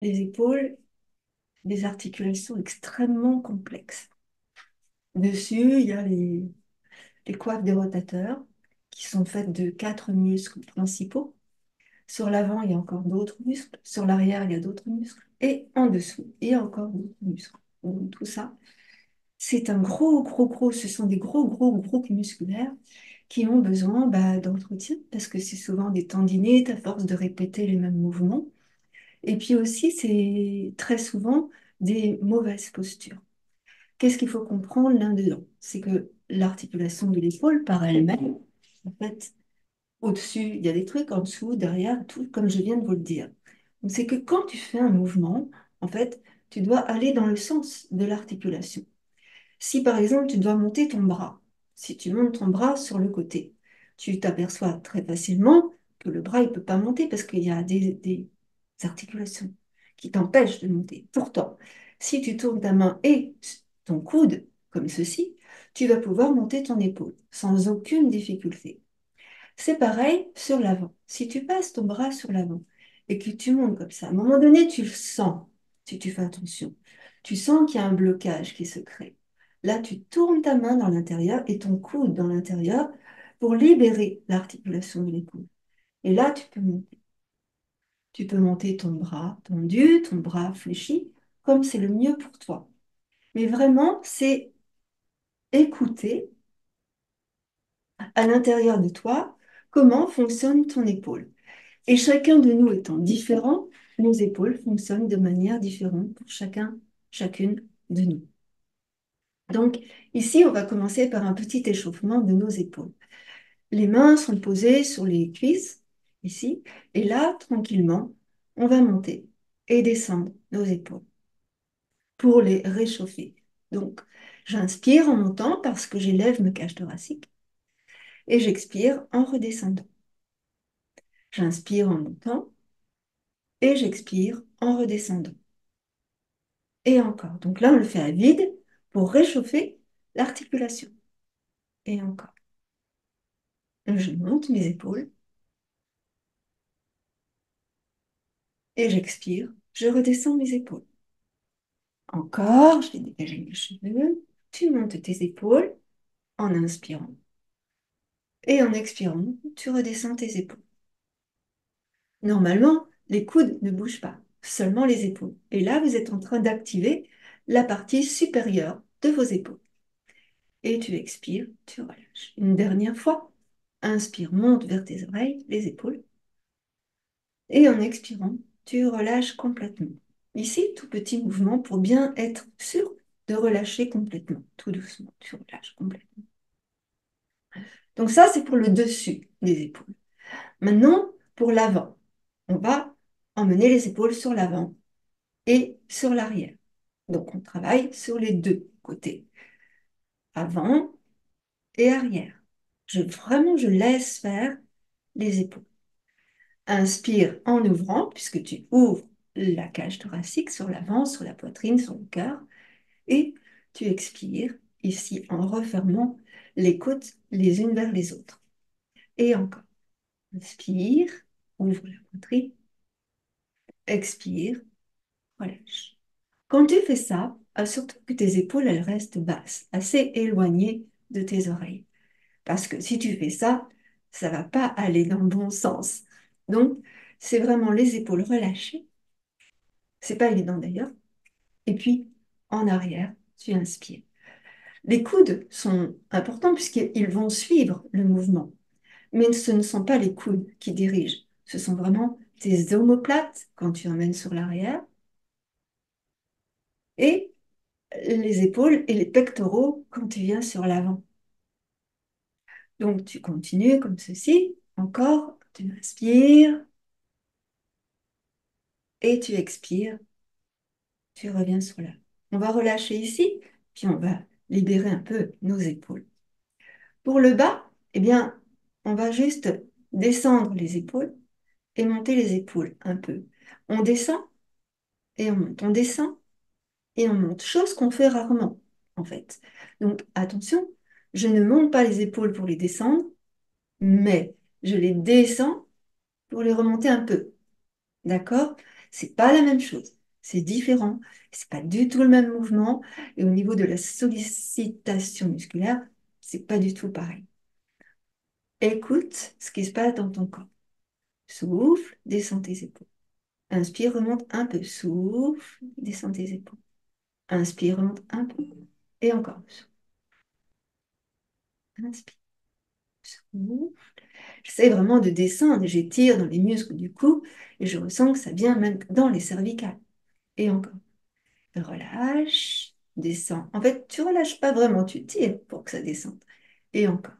Les épaules, des articulations extrêmement complexes. Dessus, il y a les coifes des rotateurs, qui sont faites de quatre muscles principaux. Sur l'avant, il y a encore d'autres muscles. Sur l'arrière, il y a d'autres muscles. Et en dessous, il y a encore d'autres muscles. Donc, tout ça, c'est un ce sont des gros groupes musculaires qui ont besoin d'entretien parce que c'est souvent des tendinites à force de répéter les mêmes mouvements. Et puis aussi, c'est très souvent des mauvaises postures. Qu'est-ce qu'il faut comprendre là-dedans? C'est que l'articulation de l'épaule par elle-même, en fait, au-dessus, il y a des trucs, en dessous, derrière, tout comme je viens de vous le dire. Donc, c'est que quand tu fais un mouvement, en fait, tu dois aller dans le sens de l'articulation. Si par exemple, tu dois monter ton bras, si tu montes ton bras sur le côté, tu t'aperçois très facilement que le bras, il ne peut pas monter parce qu'il y a des articulations qui t'empêchent de monter. Pourtant, si tu tournes ta main et ton coude, comme ceci, tu vas pouvoir monter ton épaule sans aucune difficulté. C'est pareil sur l'avant. Si tu passes ton bras sur l'avant et que tu montes comme ça, à un moment donné, tu le sens, si tu fais attention. Tu sens qu'il y a un blocage qui se crée. Là, tu tournes ta main dans l'intérieur et ton coude dans l'intérieur pour libérer l'articulation de l'épaule. Et là, tu peux monter. Tu peux monter ton bras tendu, ton bras fléchi, comme c'est le mieux pour toi. Mais vraiment, c'est écouter à l'intérieur de toi comment fonctionne ton épaule. Et chacun de nous étant différent, nos épaules fonctionnent de manière différente pour chacune de nous. Donc ici, on va commencer par un petit échauffement de nos épaules. Les mains sont posées sur les cuisses, ici, et là, tranquillement, on va monter et descendre nos épaules pour les réchauffer. Donc, j'inspire en montant parce que j'élève ma cage thoracique et j'expire en redescendant. J'inspire en montant et j'expire en redescendant. Et encore. Donc là, on le fait à vide pour réchauffer l'articulation. Et encore. Je monte mes épaules et j'expire. Je redescends mes épaules. Encore, je vais dégager mes cheveux. Tu montes tes épaules en inspirant. Et en expirant, tu redescends tes épaules. Normalement, les coudes ne bougent pas, seulement les épaules. Et là, vous êtes en train d'activer la partie supérieure de vos épaules. Et tu expires, tu relâches. Une dernière fois. Inspire, monte vers tes oreilles, les épaules. Et en expirant, tu relâches complètement. Ici, tout petit mouvement pour bien être sûr de relâcher complètement. Tout doucement, tu relâches complètement. Donc ça, c'est pour le dessus des épaules. Maintenant, pour l'avant, on va emmener les épaules sur l'avant et sur l'arrière. Donc on travaille sur les deux côtés, avant et arrière. Je laisse faire les épaules. Inspire en ouvrant, puisque tu ouvres la cage thoracique sur l'avant, sur la poitrine, sur le cœur, et tu expires ici en refermant les côtes les unes vers les autres. Et encore. Inspire, ouvre la poitrine, expire, relâche. Quand tu fais ça, surtout que tes épaules, elles restent basses, assez éloignées de tes oreilles. Parce que si tu fais ça, ça va pas aller dans le bon sens. Donc, c'est vraiment les épaules relâchées. C'est pas évident d'ailleurs. Et puis, en arrière, tu inspires. Les coudes sont importants puisqu'ils vont suivre le mouvement. Mais ce ne sont pas les coudes qui dirigent. Ce sont vraiment tes omoplates quand tu emmènes sur l'arrière et les épaules et les pectoraux quand tu viens sur l'avant. Donc, tu continues comme ceci. Encore, tu inspires et tu expires. Tu reviens sur l'avant. On va relâcher ici, puis on va libérer un peu nos épaules. Pour le bas, eh bien, on va juste descendre les épaules et monter les épaules un peu. On descend et on monte, on descend et on monte, chose qu'on fait rarement en fait. Donc attention, je ne monte pas les épaules pour les descendre, mais je les descends pour les remonter un peu. D'accord? C'est pas la même chose. C'est différent. C'est pas du tout le même mouvement. Et au niveau de la sollicitation musculaire, c'est pas du tout pareil. Écoute ce qui se passe dans ton corps. Souffle, descends tes épaules. Inspire, remonte un peu. Souffle, descends tes épaules. Inspire, remonte un peu. Et encore. Inspire, souffle. J'essaie vraiment de descendre. J'étire dans les muscles du cou et je ressens que ça vient même dans les cervicales. Et encore. Relâche, descends. En fait, tu relâches pas vraiment, tu tires pour que ça descende. Et encore.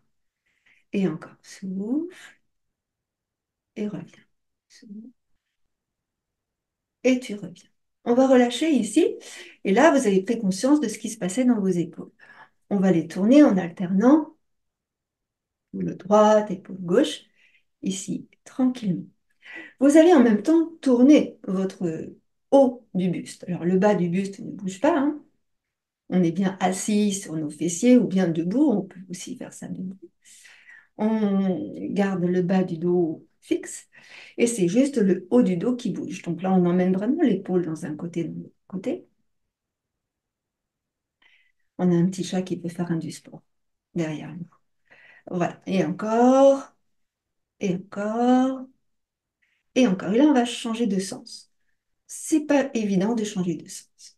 Et encore. Souffle et reviens. Souffle et tu reviens. On va relâcher ici. Et là, vous avez pris conscience de ce qui se passait dans vos épaules. On va les tourner en alternant, épaule droite, épaule gauche, ici, tranquillement. Vous allez en même temps tourner votre haut du buste. Alors, le bas du buste ne bouge pas, hein. On est bien assis sur nos fessiers ou bien debout. On peut aussi faire ça debout. On garde le bas du dos fixe et c'est juste le haut du dos qui bouge. Donc là, on emmène vraiment l'épaule dans un côté, dans l'autre côté. On a un petit chat qui peut faire un du sport derrière nous. Voilà. Et encore, et encore, et encore. Et là, on va changer de sens. C'est pas évident de changer de sens.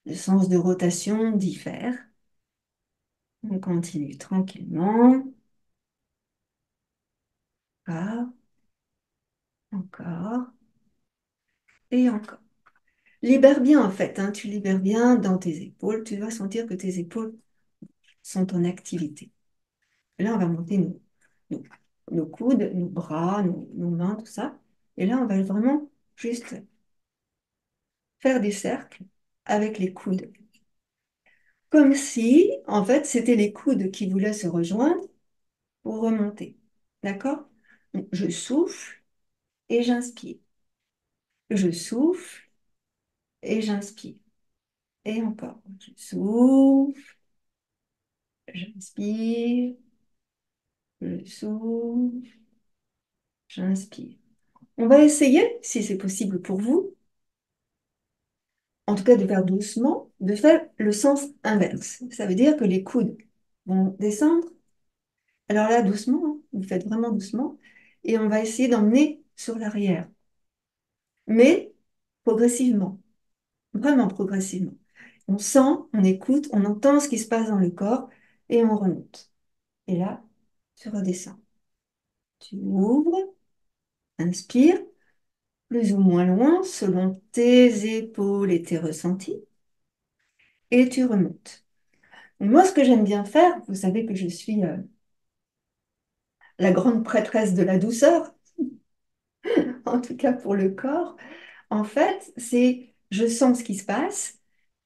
Le sens de rotation diffère. On continue tranquillement. Encore, encore, et encore. Libère bien en fait, hein, tu libères bien dans tes épaules. Tu vas sentir que tes épaules sont en activité. Là, on va monter nos, nos coudes, nos bras, nos mains, tout ça. Et là, on va vraiment juste faire des cercles avec les coudes. Comme si, en fait, c'était les coudes qui voulaient se rejoindre pour remonter. D'accord? Donc, je souffle et j'inspire. Je souffle et j'inspire. Et encore. Je souffle, j'inspire, je souffle, j'inspire. On va essayer, si c'est possible pour vous, en tout cas de faire doucement, de faire le sens inverse. Ça veut dire que les coudes vont descendre. Alors là, doucement, hein, vous faites vraiment doucement. Et on va essayer d'emmener sur l'arrière. Mais progressivement, vraiment progressivement. On sent, on écoute, on entend ce qui se passe dans le corps et on remonte. Et là, tu redescends. Tu ouvres, inspire, plus ou moins loin, selon tes épaules et tes ressentis, et tu remontes. Moi, ce que j'aime bien faire, vous savez que je suis la grande prêtresse de la douceur, en tout cas pour le corps. En fait, c'est je sens ce qui se passe,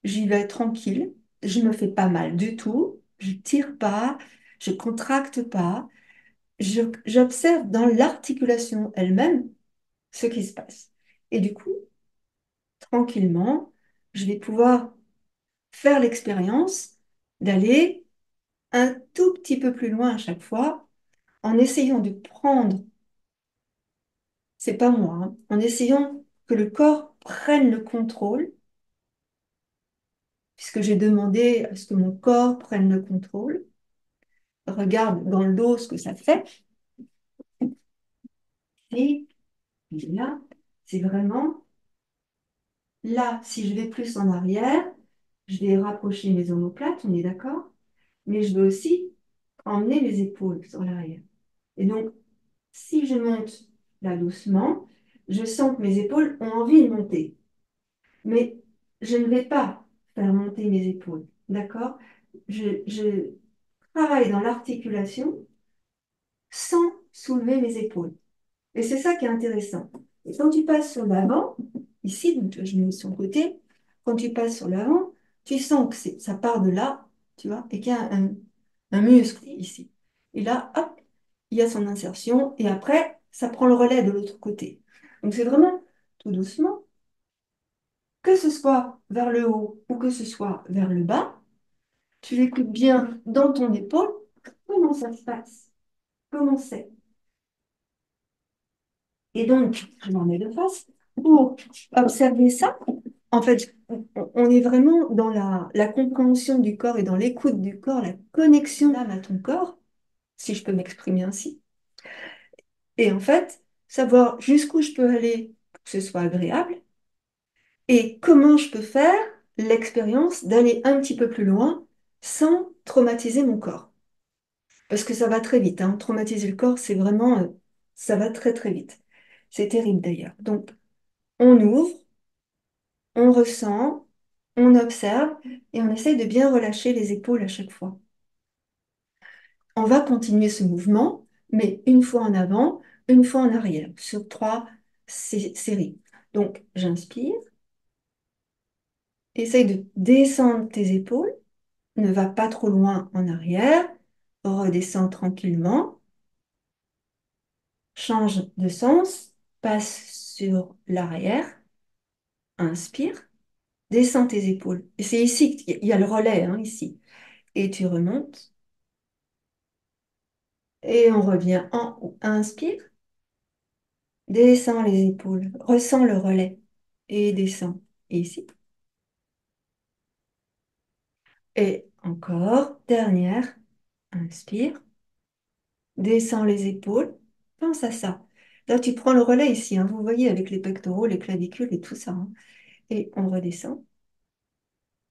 j'y vais tranquille, je me fais pas mal du tout, je tire pas, je contracte pas, j'observe dans l'articulation elle-même ce qui se passe. Et du coup, tranquillement, je vais pouvoir faire l'expérience d'aller un tout petit peu plus loin à chaque fois en essayant de prendre, c'est pas moi, hein, en essayant que le corps prenne le contrôle, puisque j'ai demandé à ce que mon corps prenne le contrôle. Regarde dans le dos ce que ça fait. Et là, c'est vraiment là, si je vais plus en arrière, je vais rapprocher mes omoplates, on est d'accord? Mais je vais aussi emmener les épaules sur l'arrière. Et donc, si je monte là doucement, je sens que mes épaules ont envie de monter. Mais je ne vais pas faire monter mes épaules. D'accord? Je travaille dans l'articulation sans soulever mes épaules. Et c'est ça qui est intéressant. Et quand tu passes sur l'avant, ici, donc je mets sur le côté, quand tu passes sur l'avant, tu sens que ça part de là, tu vois, et qu'il y a un muscle ici. Et là, hop, il y a son insertion, et après, ça prend le relais de l'autre côté. Donc c'est vraiment tout doucement, que ce soit vers le haut ou que ce soit vers le bas, tu l'écoutes bien dans ton épaule, comment ça se passe, comment c'est. Et donc, je m'en mets de face. pour observer ça, en fait, on est vraiment dans la compréhension du corps et dans l'écoute du corps, la connexion d'âme à ton corps, si je peux m'exprimer ainsi. Et en fait, savoir jusqu'où je peux aller pour que ce soit agréable et comment je peux faire l'expérience d'aller un petit peu plus loin sans traumatiser mon corps. Parce que ça va très vite, hein. Traumatiser le corps, c'est vraiment, ça va très très vite. C'est terrible d'ailleurs. Donc, on ouvre, on ressent, on observe et on essaye de bien relâcher les épaules à chaque fois. On va continuer ce mouvement, mais une fois en avant, une fois en arrière, sur trois séries. Donc, j'inspire, essaye de descendre tes épaules, ne va pas trop loin en arrière, redescends tranquillement, change de sens, passe sur l'arrière, inspire, descends tes épaules. Et c'est ici qu'il y a le relais, hein, ici. Et tu remontes, et on revient en haut. Inspire, descends les épaules, ressens le relais, et descends ici. Et encore, dernière, inspire, descends les épaules, pense à ça. Là, tu prends le relais ici, hein, vous voyez, avec les pectoraux, les clavicules et tout ça, hein. Et on redescend.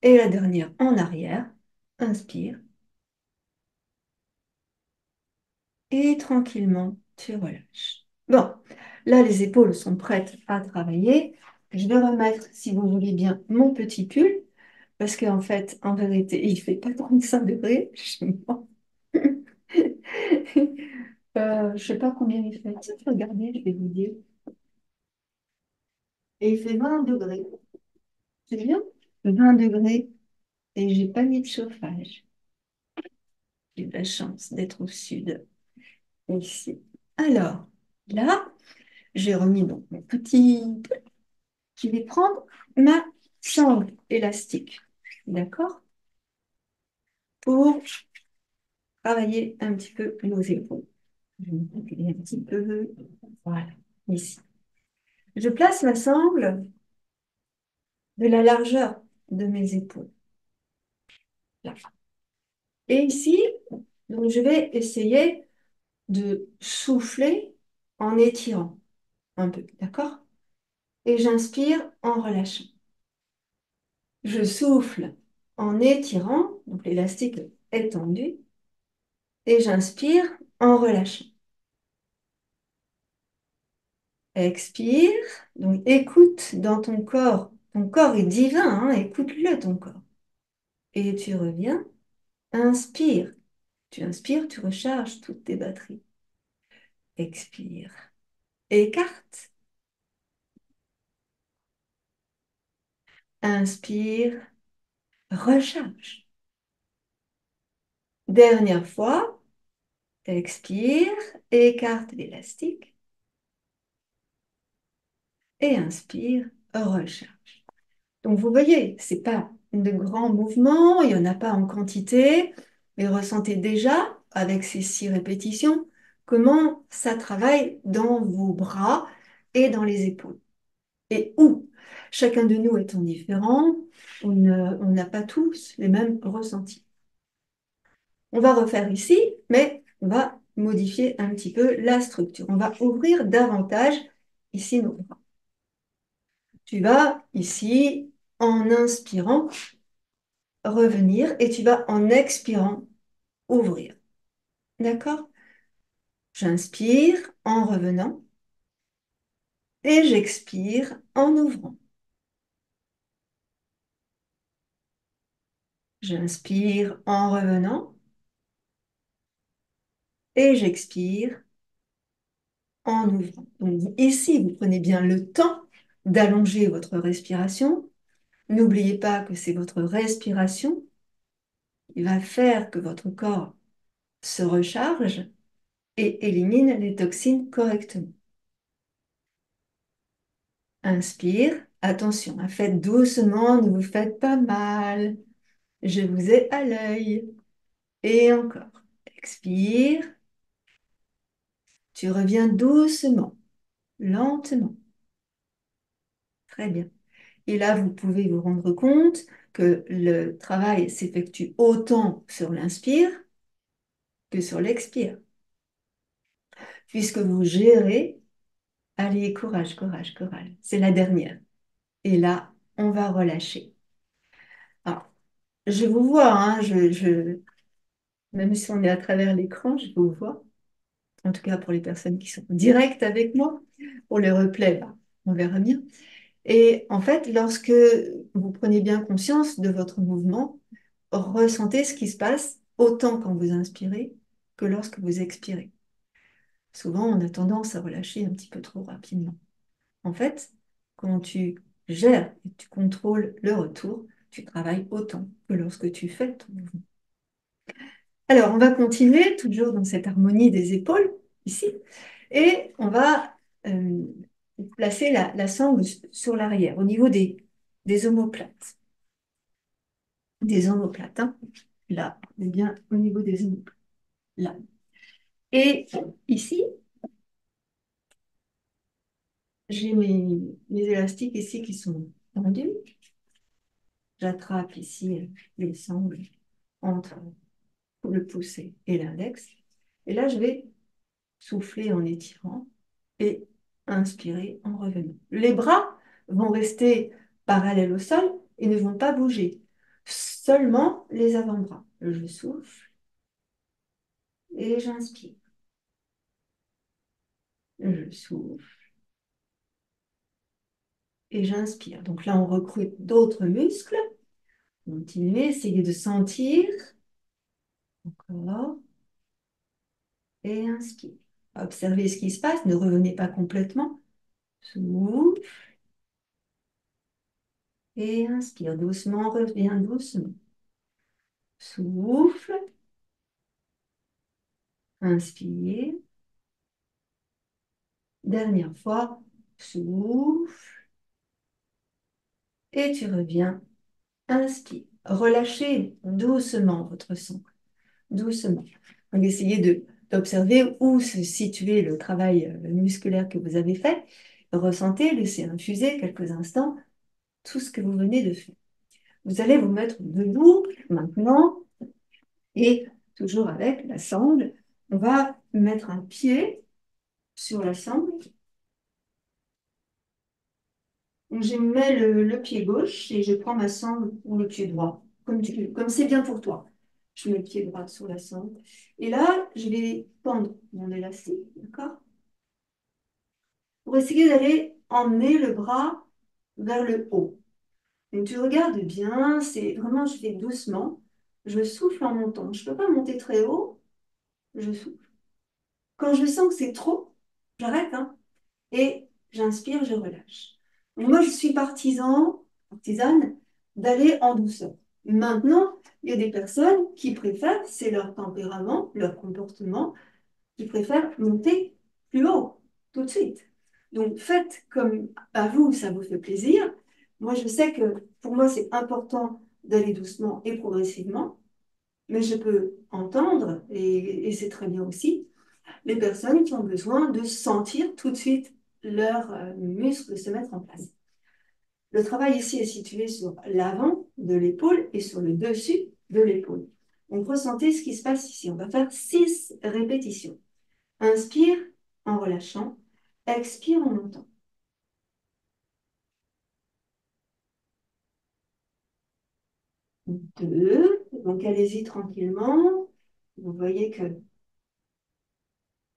Et la dernière en arrière, inspire, et tranquillement, tu relâches. Bon, là, les épaules sont prêtes à travailler. Je vais remettre, si vous voulez bien, mon petit pull, parce qu'en fait, en vérité, il fait pas 35 degrés chez moi. Je sais pas combien il fait. Tiens, regardez, je vais vous dire. Et il fait 20 degrés. C'est bien? 20 degrés. Et j'ai pas mis de chauffage. J'ai de la chance d'être au sud, ici. Alors, là, j'ai remis donc mon petit... Je vais prendre ma sangle élastique. D'accord? Pour travailler un petit peu nos épaules. Je vais me reculer un petit peu. Voilà, ici. Je place ma sangle de la largeur de mes épaules. Là. Et ici, donc je vais essayer de souffler en étirant un peu, d'accord? Et j'inspire en relâchant. Je souffle en étirant, donc l'élastique est tendu, et j'inspire en relâchant. Expire, donc écoute dans ton corps est divin, hein, écoute-le ton corps. Et tu reviens, inspire. Tu inspires, tu recharges toutes tes batteries. Expire. Écarte. Inspire. Recharge. Dernière fois. Expire. Écarte l'élastique. Et inspire. Recharge. Donc vous voyez, c'est pas de grands mouvements, il n'y en a pas en quantité, mais ressentez déjà, avec ces 6 répétitions, comment ça travaille dans vos bras et dans les épaules. Et où chacun de nous étant différent, on n'a pas tous les mêmes ressentis. On va refaire ici, mais on va modifier un petit peu la structure. On va ouvrir davantage ici nos bras. Tu vas ici, en inspirant, revenir et tu vas en expirant, ouvrir. D'accord? J'inspire en revenant et j'expire en ouvrant. J'inspire en revenant et j'expire en ouvrant. Donc ici, vous prenez bien le temps d'allonger votre respiration. N'oubliez pas que c'est votre respiration qui va faire que votre corps se recharge et élimine les toxines correctement. Inspire. Attention, hein, faites doucement, ne vous faites pas mal. Je vous ai à l'œil. Et encore. Expire. Tu reviens doucement, lentement. Très bien. Et là, vous pouvez vous rendre compte que le travail s'effectue autant sur l'inspire que sur l'expire, puisque vous gérez. Allez, courage, courage, courage. C'est la dernière. Et là, on va relâcher. Alors, je vous vois, hein, même si on est à travers l'écran, je vous vois. En tout cas, pour les personnes qui sont en direct avec moi. Pour les replays, bah, on verra bien. Et en fait, lorsque vous prenez bien conscience de votre mouvement, ressentez ce qui se passe autant quand vous inspirez que lorsque vous expirez. Souvent, on a tendance à relâcher un petit peu trop rapidement. En fait, quand tu gères et tu contrôles le retour, tu travailles autant que lorsque tu fais ton mouvement. Alors, on va continuer toujours dans cette harmonie des épaules, ici, et on va placer la sangle sur l'arrière, au niveau des omoplates. Des omoplates, hein. Là, on est bien au niveau des omoplates. Là. Et ici, j'ai mes élastiques ici qui sont tendus. J'attrape ici les sangles entre le pouce et l'index. Et là, je vais souffler en étirant et inspirer en revenant. Les bras vont rester parallèles au sol et ne vont pas bouger. Seulement les avant-bras. Je souffle et j'inspire. Je souffle et j'inspire. Donc là, on recrute d'autres muscles. Continuez, essayez de sentir. Encore. Et inspire. Observez ce qui se passe. Ne revenez pas complètement. Souffle et inspire. Doucement, reviens doucement. Souffle. Inspire. Dernière fois. Souffle. Et tu reviens. Inspire. Relâchez doucement votre sang. Doucement. Donc, essayez d'observer où se situait le travail musculaire que vous avez fait. Ressentez, laissez infuser quelques instants tout ce que vous venez de faire. Vous allez vous mettre debout maintenant et toujours avec la sangle, on va mettre un pied sur la sangle. Donc, je mets le pied gauche et je prends ma sangle ou le pied droit, comme c'est bien pour toi. Je mets le pied droit sur la sangle. Et là, je vais tendre mon élastique, d'accord? Pour essayer d'aller emmener le bras vers le haut. Donc, tu regardes bien, c'est vraiment, je fais doucement. Je souffle en montant. Je ne peux pas monter très haut, je souffle. Quand je sens que c'est trop, j'arrête, hein, et j'inspire, je relâche. Donc, moi, je suis partisane d'aller en douceur. Maintenant, il y a des personnes qui préfèrent, c'est leur tempérament, leur comportement, qui préfèrent monter plus haut, tout de suite. Donc, faites comme à vous, ça vous fait plaisir. Moi, je sais que pour moi, c'est important d'aller doucement et progressivement, mais je peux entendre, et c'est très bien aussi, les personnes qui ont besoin de sentir tout de suite leurs muscles se mettre en place. Le travail ici est situé sur l'avant de l'épaule et sur le dessus de l'épaule. Donc, ressentez ce qui se passe ici. On va faire 6 répétitions. Inspire en relâchant, expire en montant. 2, donc allez-y tranquillement. Vous voyez que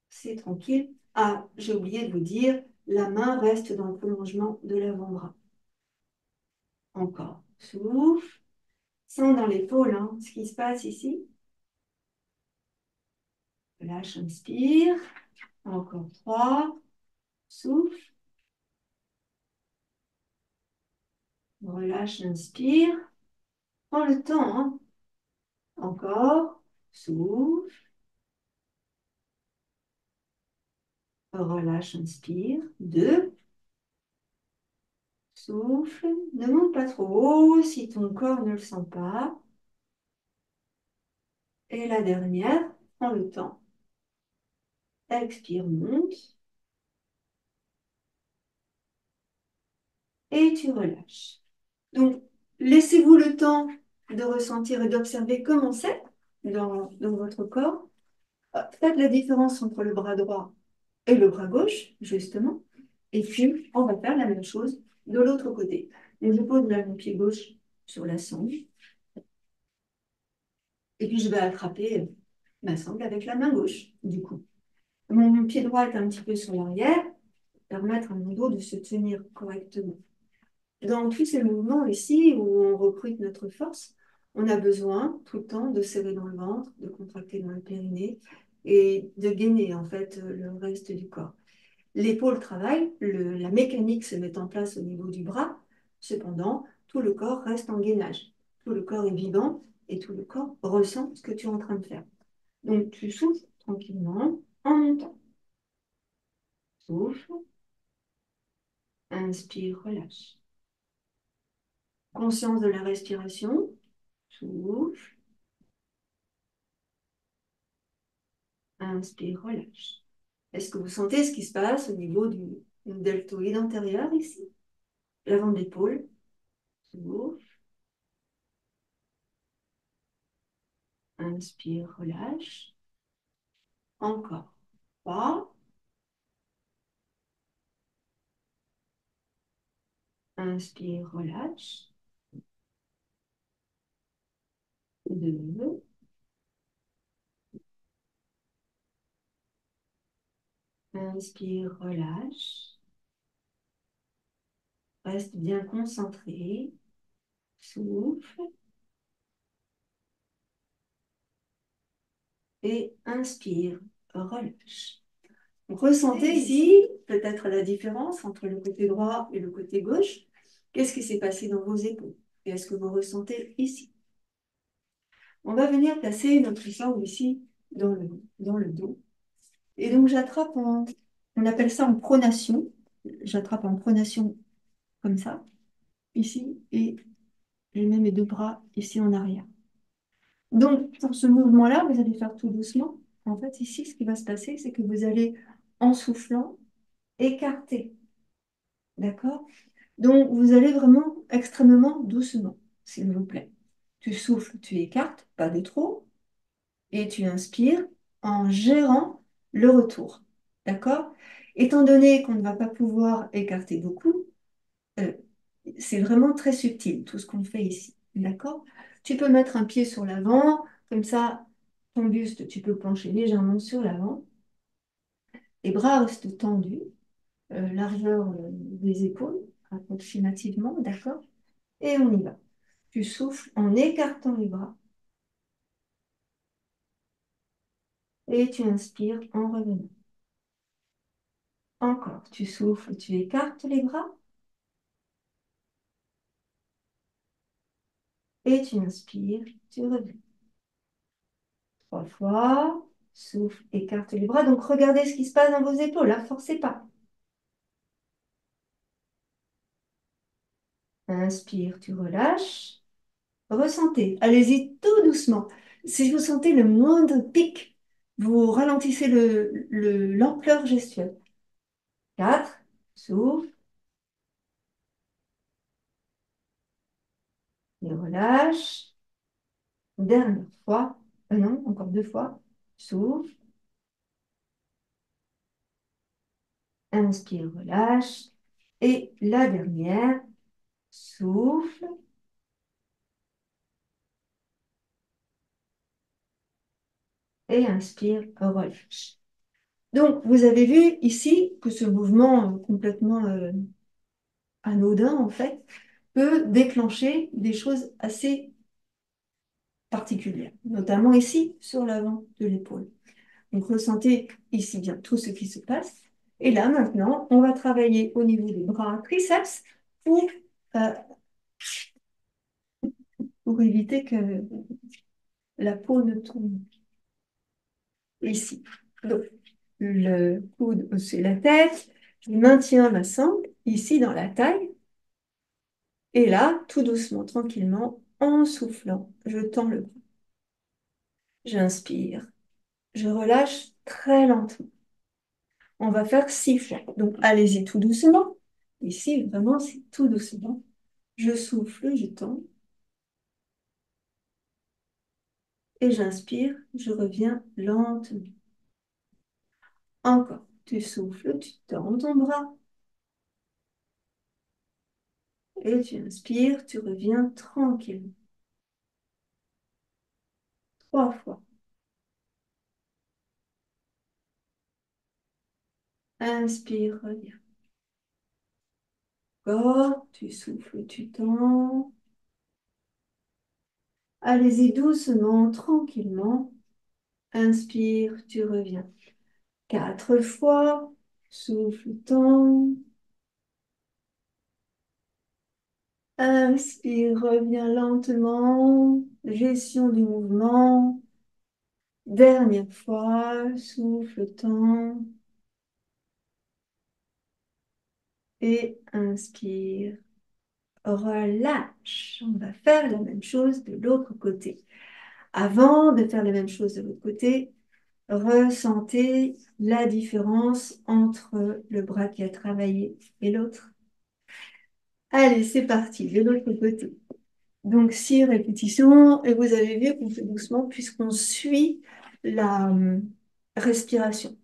c'est tranquille. Ah, j'ai oublié de vous dire, la main reste dans le prolongement de l'avant-bras. Encore. Souffle. Sens dans l'épaule ce qui se passe ici. Relâche, inspire. Encore 3. Souffle. Relâche, inspire. Prends le temps. Encore. Souffle. Relâche, inspire. 2. Souffle. Ne monte pas trop haut si ton corps ne le sent pas. Et la dernière, prends le temps. Expire, monte. et tu relâches. Donc, laissez-vous le temps de ressentir et d'observer comment c'est dans votre corps. Faites la différence entre le bras droit et le bras gauche, justement. Et puis, on va faire la même chose de l'autre côté. Donc, je pose là mon pied gauche sur la sangle. Et puis, je vais attraper ma sangle avec la main gauche, du coup. Mon pied droit est un petit peu sur l'arrière, permettre à mon dos de se tenir correctement. Dans tous ces mouvements ici où on recrute notre force, on a besoin tout le temps de serrer dans le ventre, de contracter dans le périnée et de gainer en fait le reste du corps. L'épaule travaille, la mécanique se met en place au niveau du bras, cependant tout le corps reste en gainage. Tout le corps est vivant et tout le corps ressent ce que tu es en train de faire. Donc tu souffles tranquillement en montant. Souffle, inspire, relâche. Conscience de la respiration, souffle, inspire, relâche. Est-ce que vous sentez ce qui se passe au niveau du deltoïde antérieur ici? L'avant d'épaule, souffle, inspire, relâche. Encore. 3, inspire, relâche. 2, inspire, relâche. Reste bien concentré. Souffle et inspire, relâche. Ressentez ici peut-être la différence entre le côté droit et le côté gauche. Qu'est-ce qui s'est passé dans vos épaules? Et est-ce que vous ressentez ici? On va venir placer notre sangle ici dans le dos. Et donc j'attrape on appelle ça en pronation. J'attrape en pronation comme ça, ici, et je mets mes deux bras ici en arrière. Donc pour ce mouvement-là, vous allez faire tout doucement. En fait, ici, ce qui va se passer, c'est que vous allez, en soufflant, écarter. D'accord? Donc, vous allez vraiment extrêmement doucement, s'il vous plaît. Tu souffles, tu écartes, pas de trop, et tu inspires en gérant le retour. D'accord? Étant donné qu'on ne va pas pouvoir écarter beaucoup, euh, c'est vraiment très subtil tout ce qu'on fait ici. D'accord? Tu peux mettre un pied sur l'avant, comme ça, ton buste, tu peux pencher légèrement sur l'avant. Les bras restent tendus, largeur des épaules, approximativement, d'accord? Et on y va. Tu souffles en écartant les bras et tu inspires en revenant. Encore, tu souffles, tu écartes les bras et tu inspires, tu reviens. 3 fois, souffle, écarte les bras. Donc regardez ce qui se passe dans vos épaules, ne forcez pas. Inspire, tu relâches. Ressentez, allez-y tout doucement. Si vous sentez le moindre pic, vous ralentissez l'ampleur gestuelle. 4, souffle et relâche. Dernière fois, non, encore 2 fois. Souffle, inspire, relâche. Et la dernière, souffle et inspire, relâche. Donc, vous avez vu ici que ce mouvement complètement anodin, en fait, peut déclencher des choses assez particulières, notamment ici, sur l'avant de l'épaule. Donc, ressentez ici bien tout ce qui se passe. Et là, maintenant, on va travailler au niveau des bras triceps euh, pour éviter que la peau ne tombe ici. Donc, le coude au-dessus de la tête, je maintiens ma sangle ici dans la taille. Et là, tout doucement, tranquillement, en soufflant, je tends le bras. J'inspire. Je relâche très lentement. On va faire 6 fois. Donc, allez-y tout doucement. Ici, vraiment, c'est tout doucement. Je souffle, je tends et j'inspire, je reviens lentement. Encore, tu souffles, tu tends ton bras et tu inspires, tu reviens tranquillement. 3 fois. Inspire, reviens. Encore, tu souffles, tu tends. Allez-y doucement, tranquillement. Inspire, tu reviens. 4 fois. Souffle, tends. Inspire, reviens lentement. Gestion du mouvement. Dernière fois. Souffle, tends. Et inspire. Relâche. On va faire la même chose de l'autre côté. Avant de faire la même chose de l'autre côté, ressentez la différence entre le bras qui a travaillé et l'autre. Allez, c'est parti, de l'autre côté. Donc, 6 répétitions, et vous avez vu qu'on fait doucement puisqu'on suit la respiration.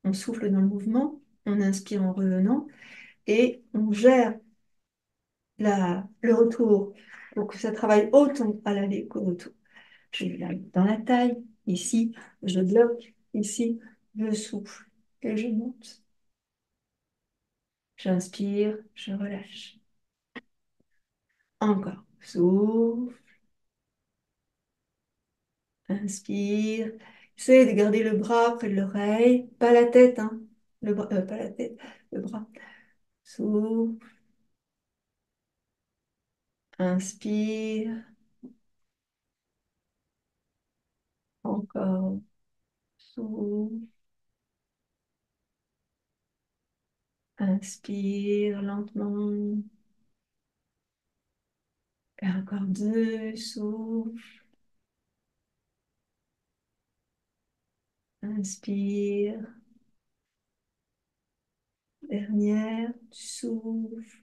On souffle dans le mouvement, on inspire en revenant, et on gère le retour pour que ça travaille autant à l'aller qu'au retour. Je vais dans la taille, ici, je bloque, ici, je souffle et je monte. J'inspire, je relâche. Encore. Souffle, inspire. Essayez de garder le bras près de l'oreille, pas la tête, hein. Pas la tête, le bras. Souffle, inspire. Encore. Souffle, inspire lentement. Et encore 2, souffle, inspire. Dernière, souffle.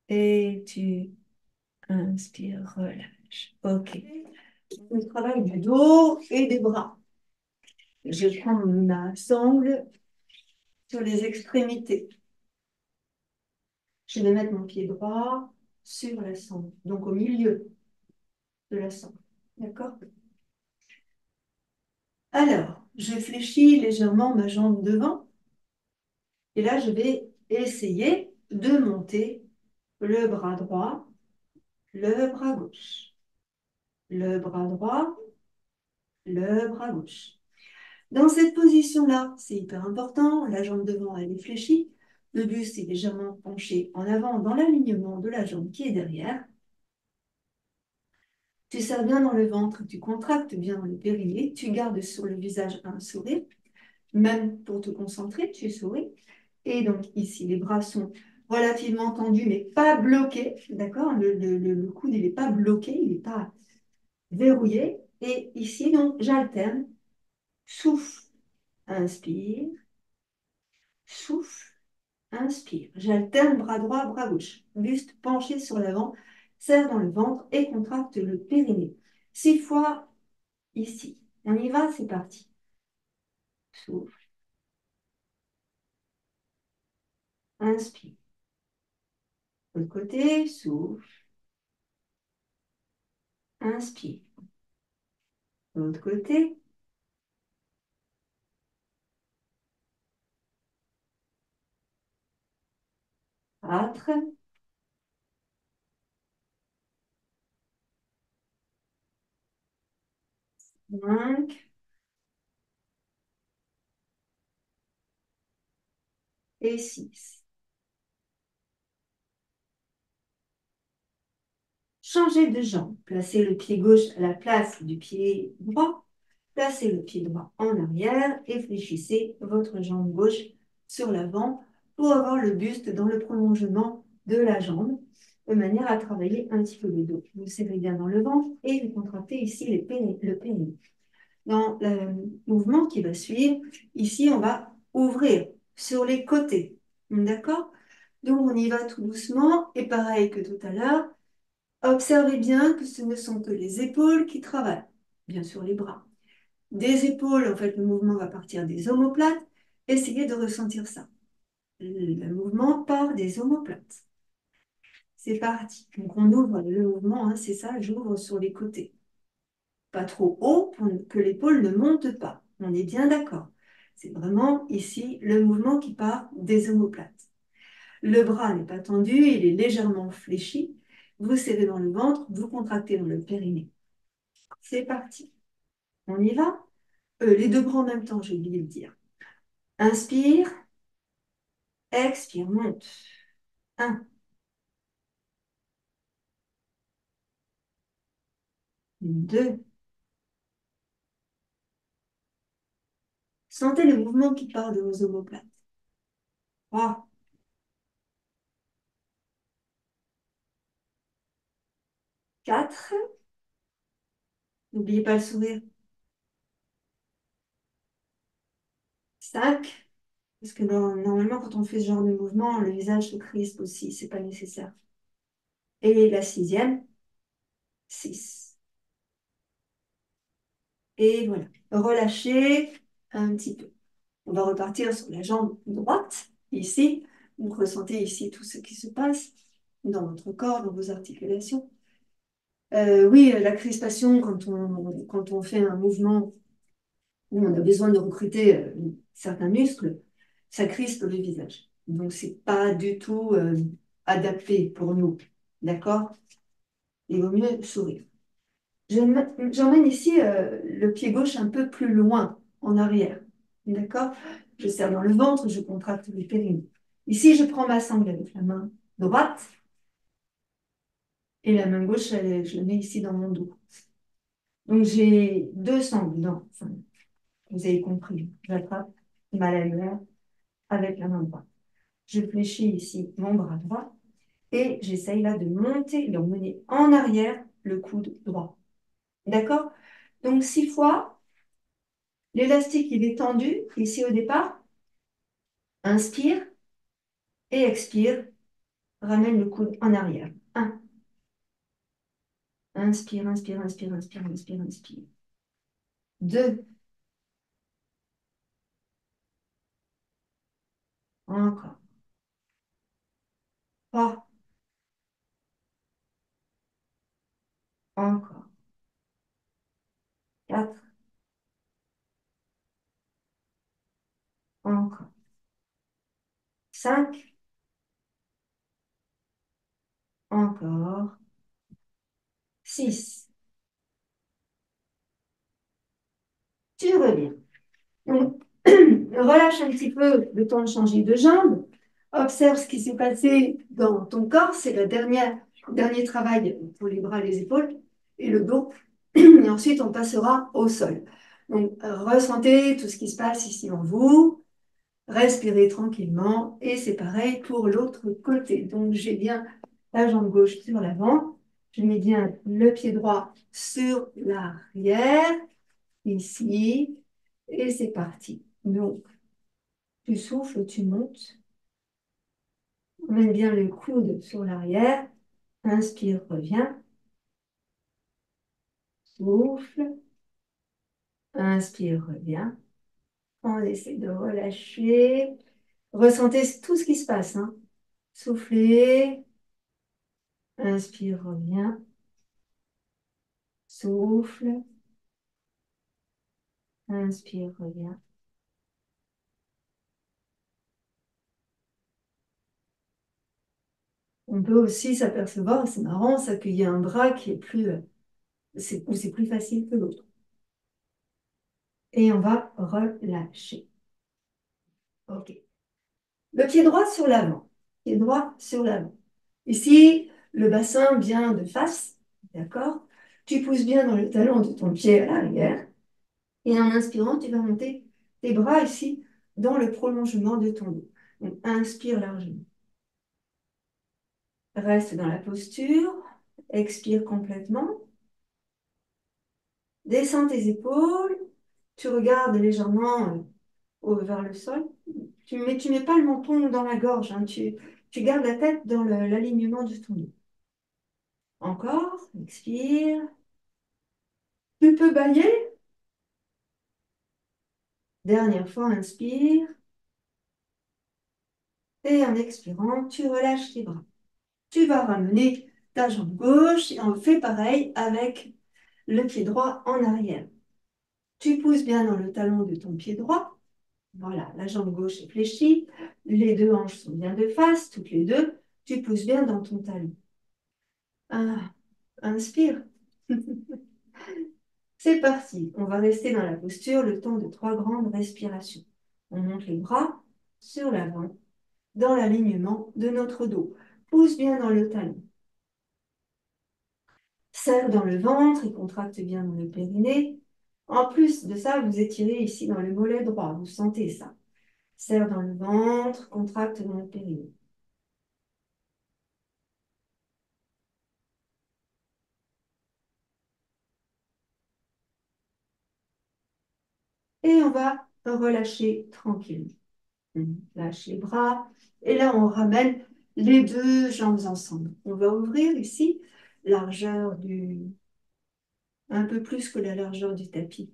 Et tu inspires, relâche. OK. On travaille du dos et des bras. Je prends ma sangle sur les extrémités. Je vais mettre mon pied droit sur la sangle, donc au milieu de la sangle. D'accord? Alors, je fléchis légèrement ma jambe devant. Et là, je vais essayer de monter le bras droit, le bras gauche. Le bras droit, le bras gauche. Dans cette position-là, c'est hyper important, la jambe devant elle est fléchie, le buste est légèrement penché en avant dans l'alignement de la jambe qui est derrière. Tu serres bien dans le ventre, tu contractes bien le périnée, tu gardes sur le visage un sourire, même pour te concentrer, tu souris. Et donc ici, les bras sont relativement tendus, mais pas bloqués, d'accord? Le coude, il n'est pas bloqué, il n'est pas verrouillé. Et ici, donc, j'alterne, souffle, inspire, souffle, inspire. J'alterne bras droit, bras gauche. Buste penché sur l'avant, serre dans le ventre et contracte le périnée. 6 fois ici. On y va, c'est parti. Souffle, inspire. De l'autre côté, souffle, inspire. De l'autre côté, 4, 5 et 6. Changez de jambe. Placez le pied gauche à la place du pied droit. Placez le pied droit en arrière et fléchissez votre jambe gauche sur l'avant pour avoir le buste dans le prolongement de la jambe, de manière à travailler un petit peu le dos. Vous serrez bien dans le ventre et vous contractez ici le périnée. Dans le mouvement qui va suivre, ici, on va ouvrir sur les côtés. D'accord? Donc, on y va tout doucement. Et pareil que tout à l'heure, observez bien que ce ne sont que les épaules qui travaillent. Bien sûr, les bras. Des épaules, en fait, le mouvement va partir des omoplates. Essayez de ressentir ça. Le mouvement part des omoplates. C'est parti. Donc, on ouvre le mouvement, hein, c'est ça, j'ouvre sur les côtés. Pas trop haut pour que l'épaule ne monte pas. On est bien d'accord. C'est vraiment ici le mouvement qui part des omoplates. Le bras n'est pas tendu, il est légèrement fléchi. Vous serrez dans le ventre, vous contractez dans le périnée. C'est parti. On y va? Les deux bras en même temps, j'ai oublié de dire. Inspire, expire, monte. Un, deux. Sentez le mouvement qui part de vos omoplates. Trois, quatre. N'oubliez pas le sourire. Cinq. Parce que normalement, quand on fait ce genre de mouvement, le visage se crispe aussi. C'est pas nécessaire. Et la sixième, six. Et voilà. Relâchez un petit peu. On va repartir sur la jambe droite, ici. Donc, ressentez ici tout ce qui se passe dans votre corps, dans vos articulations. Oui, la crispation, quand on fait un mouvement où on a besoin de recruter certains muscles, ça crispe le visage. Donc, c'est pas du tout adapté pour nous. D'accord? Il vaut mieux sourire. J'emmène ici le pied gauche un peu plus loin, en arrière. D'accord? Je serre dans le ventre, je contracte le périnée. Ici, je prends ma sangle avec la main droite et la main gauche, je la mets ici dans mon dos. Donc, j'ai deux sangles. Non, enfin, vous avez compris. J'attrape ma lanière avec la main droite. Je fléchis ici mon bras droit et j'essaye là de monter, de mener en arrière le coude droit. D'accord? Donc, 6 fois. L'élastique, il est tendu ici au départ. Inspire et expire. Ramène le coude en arrière. Un. Inspire, inspire, inspire, inspire, inspire, inspire. Deux. Encore. Trois. Encore. Quatre. Encore. Cinq. Encore. Six. Tu reviens. Donc, relâche un petit peu le temps de changer de jambe. Observe ce qui s'est passé dans ton corps. C'est le dernier travail pour les bras, les épaules et le dos. Et ensuite, on passera au sol. Donc, ressentez tout ce qui se passe ici en vous. Respirez tranquillement. Et c'est pareil pour l'autre côté. Donc, j'ai bien la jambe gauche sur l'avant. Je mets bien le pied droit sur l'arrière, ici. Et c'est parti. Donc, tu souffles, tu montes. Mets bien le coude sur l'arrière. Inspire, reviens. Souffle. Inspire, reviens. On essaie de relâcher. Ressentez tout ce qui se passe, hein. Soufflez. Inspire, reviens. Souffle. Inspire, reviens. On peut aussi s'apercevoir, c'est marrant, ça, qu'il y a un bras qui est plus, où c'est plus facile que l'autre. Et on va relâcher. OK. Le pied droit sur l'avant. Pied droit sur l'avant. Ici, le bassin vient de face. D'accord? Tu pousses bien dans le talon de ton pied à l'arrière. Et en inspirant, tu vas monter tes bras ici dans le prolongement de ton dos. Donc, inspire largement. Reste dans la posture. Expire complètement. Descends tes épaules. Tu regardes légèrement vers le sol. Mais tu mets pas le menton dans la gorge, hein. Tu gardes la tête dans l'alignement de ton dos. Encore, expire. Tu peux bailler. Dernière fois, inspire. Et en expirant, tu relâches tes bras. Tu vas ramener ta jambe gauche et on fait pareil avec le pied droit en arrière. Tu pousses bien dans le talon de ton pied droit. Voilà, la jambe gauche est fléchie. Les deux hanches sont bien de face, toutes les deux. Tu pousses bien dans ton talon. Ah, inspire. C'est parti. On va rester dans la posture le temps de 3 grandes respirations. On monte les bras sur l'avant, dans l'alignement de notre dos. Pousse bien dans le talon. Serre dans le ventre et contracte bien dans le périnée. En plus de ça, vous étirez ici dans le mollet droit. Vous sentez ça. Serre dans le ventre, contracte dans le périnée. Et on va relâcher tranquillement. Lâche les bras. Et là, on ramène les deux jambes ensemble. On va ouvrir ici, largeur un peu plus que la largeur du tapis.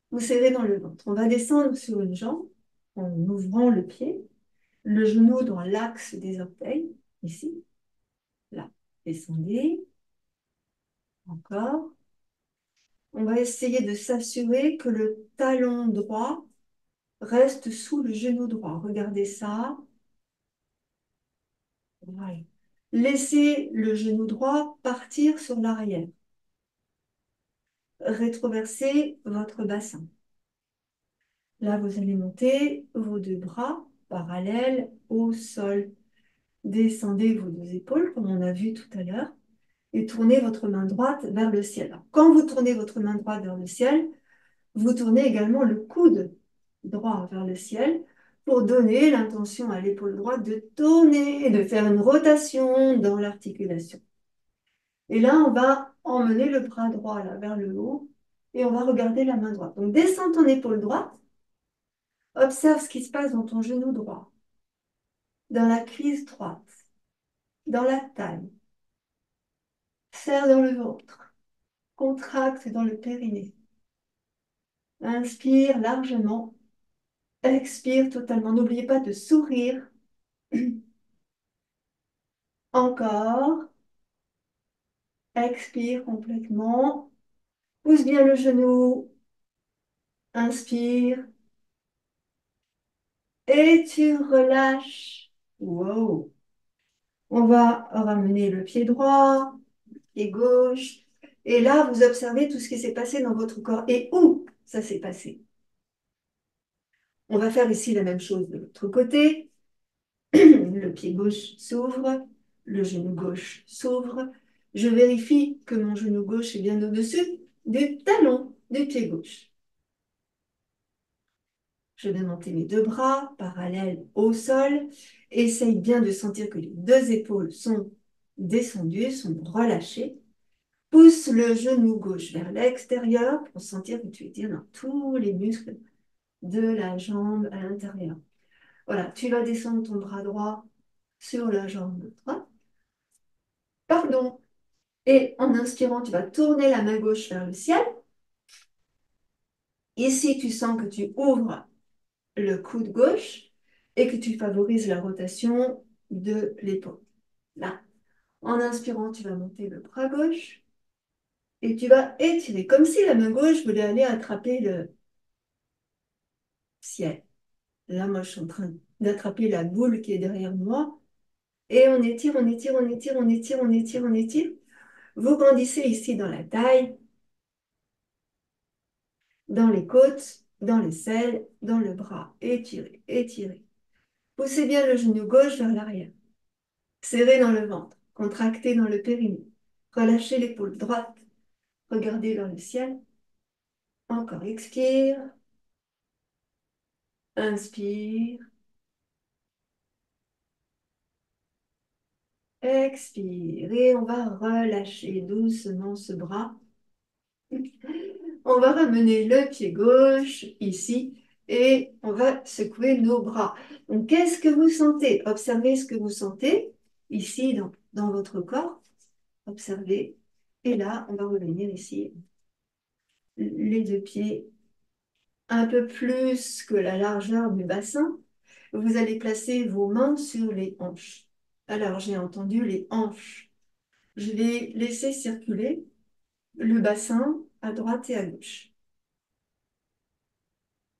Vous serrez dans le ventre. On va descendre sur une jambe en ouvrant le pied, le genou dans l'axe des orteils, ici, là. Descendez, encore. On va essayer de s'assurer que le talon droit reste sous le genou droit. Regardez ça. Voilà. Laissez le genou droit partir sur l'arrière. Rétroversez votre bassin. Là, vous allez monter vos deux bras parallèles au sol. Descendez vos deux épaules, comme on a vu tout à l'heure, et tournez votre main droite vers le ciel. Alors, quand vous tournez votre main droite vers le ciel, vous tournez également le coude droit vers le ciel pour donner l'intention à l'épaule droite de tourner et de faire une rotation dans l'articulation. Et là, on va emmener le bras droit là, vers le haut et on va regarder la main droite. Donc, descends ton épaule droite, observe ce qui se passe dans ton genou droit, dans la cuisse droite, dans la taille. Serre dans le ventre, contracte dans le périnée. Inspire largement, expire totalement. N'oubliez pas de sourire. Encore, expire complètement. Pousse bien le genou. Inspire. Et tu relâches. Wow. On va ramener le pied droit, pied gauche. Et là, vous observez tout ce qui s'est passé dans votre corps et où ça s'est passé. On va faire ici la même chose de l'autre côté. Le pied gauche s'ouvre, le genou gauche s'ouvre. Je vérifie que mon genou gauche est bien au-dessus du talon du pied gauche. Je vais monter mes deux bras parallèles au sol. Essaye bien de sentir que les deux épaules sont descendues, sont relâchées. Pousse le genou gauche vers l'extérieur pour sentir que tu étires dans tous les muscles de la jambe à l'intérieur. Voilà, tu vas descendre ton bras droit sur la jambe droite. Pardon. Et en inspirant, tu vas tourner la main gauche vers le ciel. Ici, tu sens que tu ouvres le coude gauche et que tu favorises la rotation de l'épaule. Là. En inspirant, tu vas monter le bras gauche et tu vas étirer comme si la main gauche voulait aller attraper le ciel. Là, moi, je suis en train d'attraper la boule qui est derrière moi. Et on étire, on étire, on étire, on étire, on étire, on étire. Vous grandissez ici dans la taille, dans les côtes, dans les selles, dans le bras. Étirez, étirez. Poussez bien le genou gauche vers l'arrière. Serrez dans le ventre, contractez dans le périnée. Relâchez l'épaule droite. Regardez dans le ciel. Encore expire. Inspire. Expire. Et on va relâcher doucement ce bras. On va ramener le pied gauche ici et on va secouer nos bras. Donc, qu'est-ce que vous sentez? Observez ce que vous sentez ici dans votre corps. Observez. Et là, on va revenir ici, les deux pieds un peu plus que la largeur du bassin. Vous allez placer vos mains sur les hanches. Alors, j'ai entendu les hanches. Je vais laisser circuler le bassin à droite et à gauche.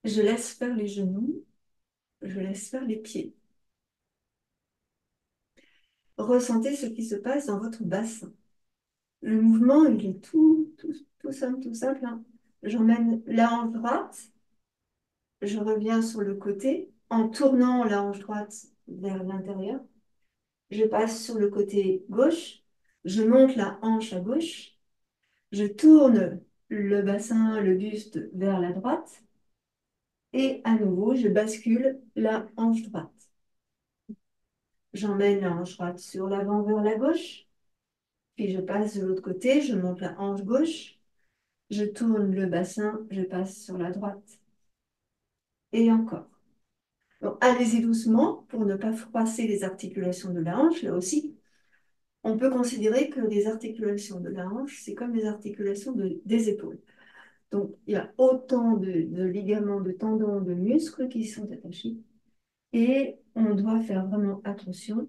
Je laisse faire les genoux, je laisse faire les pieds. Ressentez ce qui se passe dans votre bassin. Le mouvement, il est tout simple, hein. J'emmène la hanche droite, je reviens sur le côté en tournant la hanche droite vers l'intérieur. Je passe sur le côté gauche, je monte la hanche à gauche, je tourne le bassin, le buste vers la droite et à nouveau, je bascule la hanche droite. J'emmène la hanche droite sur l'avant vers la gauche, puis je passe de l'autre côté, je monte la hanche gauche, je tourne le bassin, je passe sur la droite et encore. Donc, allez-y doucement pour ne pas froisser les articulations de la hanche. Là aussi, on peut considérer que les articulations de la hanche, c'est comme les articulations des épaules. Donc, il y a autant de ligaments, de tendons, de muscles qui sont attachés. Et on doit faire vraiment attention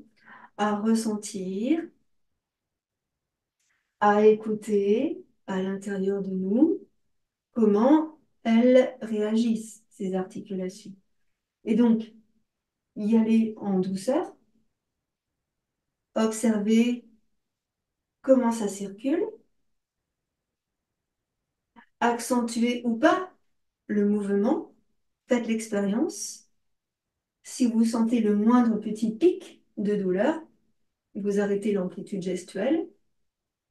à ressentir, à écouter à l'intérieur de nous comment elles réagissent, ces articulations. Et donc, y aller en douceur, observer comment ça circule, accentuer ou pas le mouvement, faites l'expérience. Si vous sentez le moindre petit pic de douleur, vous arrêtez l'amplitude gestuelle,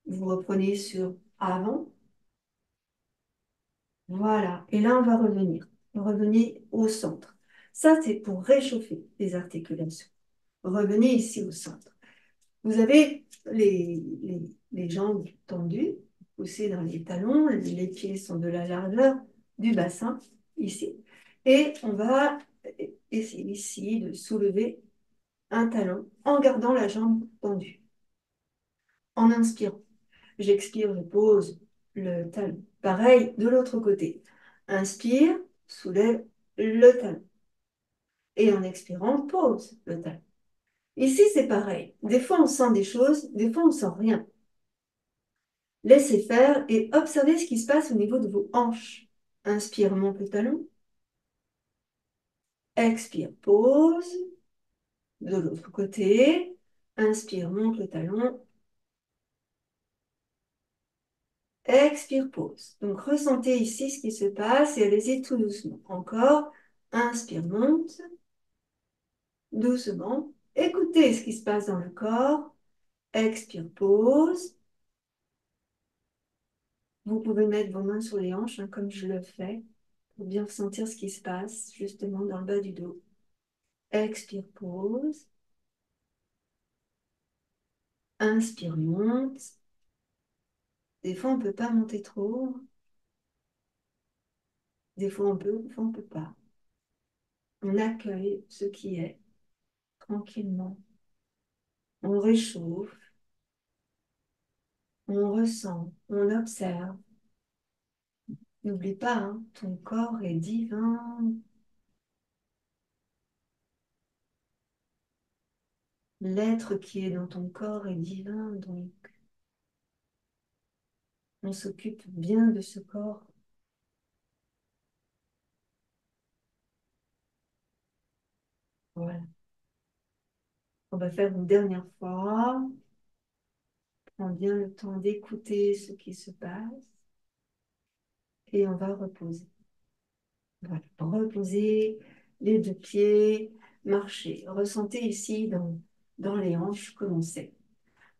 vous reprenez sur avant. Voilà. Et là, on va revenir. Revenez au centre. Ça, c'est pour réchauffer les articulations. Revenez ici au centre. Vous avez les jambes tendues, poussées dans les talons. Les pieds sont de la largeur du bassin, ici. Et on va essayer ici de soulever un talon en gardant la jambe tendue. En inspirant. J'expire, je pose le talon. Pareil de l'autre côté. Inspire, soulève le talon. Et en expirant, pose le talon. Ici, c'est pareil. Des fois, on sent des choses, des fois, on sent rien. Laissez faire et observez ce qui se passe au niveau de vos hanches. Inspire, monte le talon. Expire, pose. De l'autre côté. Inspire, monte le talon. Expire, pause. Donc, ressentez ici ce qui se passe et allez-y tout doucement. Encore. Inspire, monte. Doucement. Écoutez ce qui se passe dans le corps. Expire, pause. Vous pouvez mettre vos mains sur les hanches, hein, comme je le fais, pour bien ressentir ce qui se passe justement dans le bas du dos. Expire, pause. Inspire, monte. Des fois, on ne peut pas monter trop. Des fois, on peut, des fois, on ne peut pas. On accueille ce qui est tranquillement. On réchauffe. On ressent, on observe. N'oublie pas, hein, ton corps est divin. L'être qui est dans ton corps est divin, donc on s'occupe bien de ce corps. Voilà. On va faire une dernière fois. Prends bien le temps d'écouter ce qui se passe et on va reposer. Voilà. Reposer les deux pieds, marcher. Ressentez ici dans les hanches comment c'est.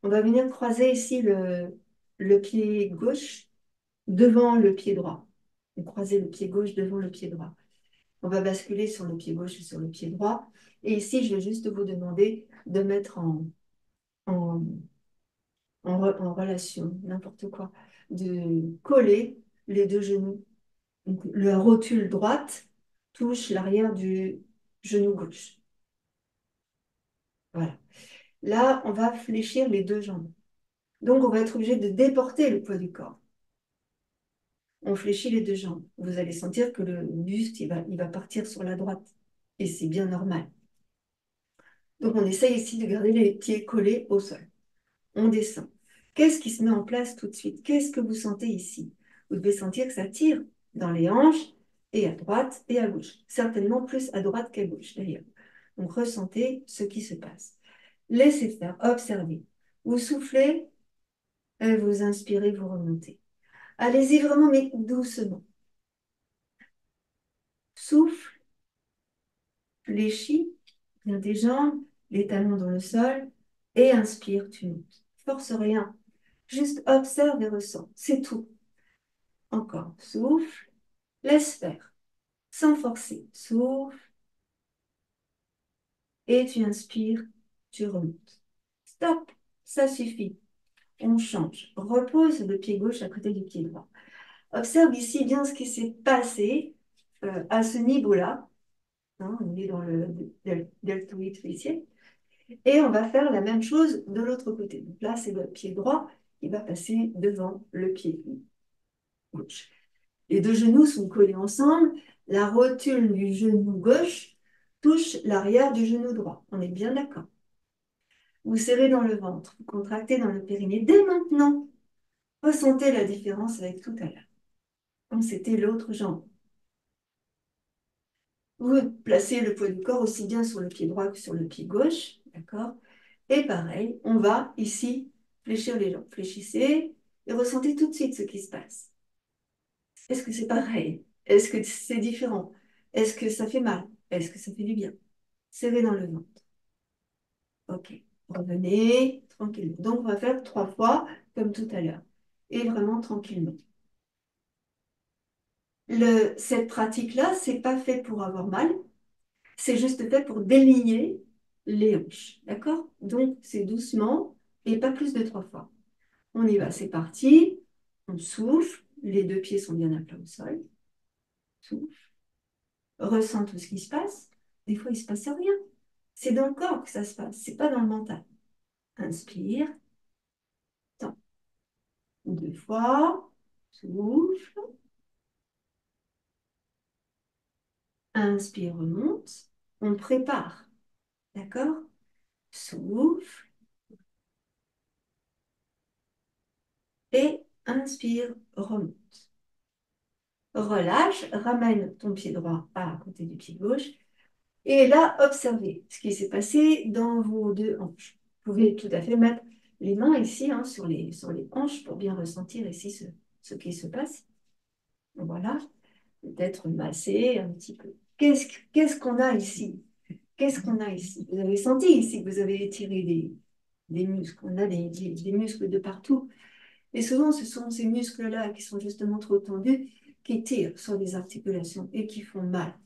On va venir croiser ici le pied gauche devant le pied droit. On croisez le pied gauche devant le pied droit. On va basculer sur le pied gauche et sur le pied droit. Et ici, je vais juste vous demander de mettre en relation, n'importe quoi, de coller les deux genoux. Donc, la rotule droite touche l'arrière du genou gauche. Voilà. Là, on va fléchir les deux jambes. Donc, on va être obligé de déporter le poids du corps. On fléchit les deux jambes. Vous allez sentir que le buste, il va partir sur la droite. Et c'est bien normal. Donc, on essaye ici de garder les pieds collés au sol. On descend. Qu'est-ce qui se met en place tout de suite? Qu'est-ce que vous sentez ici? Vous devez sentir que ça tire dans les hanches et à droite et à gauche. Certainement plus à droite qu'à gauche, d'ailleurs. Donc, ressentez ce qui se passe. Laissez faire, observez. Vous soufflez, vous inspirez, vous remontez. Allez-y vraiment, mais doucement. Souffle, fléchis, bien tes jambes, les talons dans le sol, et inspire, tu montes. Force rien, juste observe et ressens, c'est tout. Encore, souffle, laisse faire, sans forcer. Souffle, et tu inspires, tu remontes. Stop, ça suffit. On change. Repose le pied gauche à côté du pied droit. Observe ici bien ce qui s'est passé à ce niveau-là. Hein, on est dans le deltoïde fessier. Et on va faire la même chose de l'autre côté. Donc là, c'est le pied droit qui va passer devant le pied gauche. Les deux genoux sont collés ensemble. La rotule du genou gauche touche l'arrière du genou droit. On est bien d'accord. Vous serrez dans le ventre, vous contractez dans le périnée. Dès maintenant, ressentez la différence avec tout à l'heure. Comme c'était l'autre jambe. Vous placez le poids du corps aussi bien sur le pied droit que sur le pied gauche. D'accord? Et pareil, on va ici fléchir les jambes. Fléchissez et ressentez tout de suite ce qui se passe. Est-ce que c'est pareil? Est-ce que c'est différent? Est-ce que ça fait mal? Est-ce que ça fait du bien? Serrez dans le ventre. Ok. Revenez tranquillement. Donc, on va faire 3 fois comme tout à l'heure. Et vraiment tranquillement. Cette pratique-là, c'est pas fait pour avoir mal. C'est juste fait pour délier les hanches. D'accord? Donc, c'est doucement et pas plus de 3 fois. On y va, c'est parti. On souffle. Les deux pieds sont bien à plat au sol. Souffle. Ressens tout ce qui se passe. Des fois, il ne se passe rien. C'est dans le corps que ça se passe, c'est pas dans le mental. Inspire. Attends. 2 fois. Souffle. Inspire, remonte. On prépare. D'accord? Souffle. Et inspire, remonte. Relâche, ramène ton pied droit à côté du pied gauche. Et là, observez ce qui s'est passé dans vos deux hanches. Vous pouvez tout à fait mettre les mains ici, hein, sur les hanches pour bien ressentir ici ce qui se passe. Voilà, peut-être masser un petit peu. Qu'est-ce qu'on a ici? Qu'est-ce qu'on a ici? Vous avez senti ici que vous avez étiré des muscles. On a des muscles de partout. Et souvent, ce sont ces muscles-là qui sont justement trop tendus qui tirent sur les articulations et qui font mal.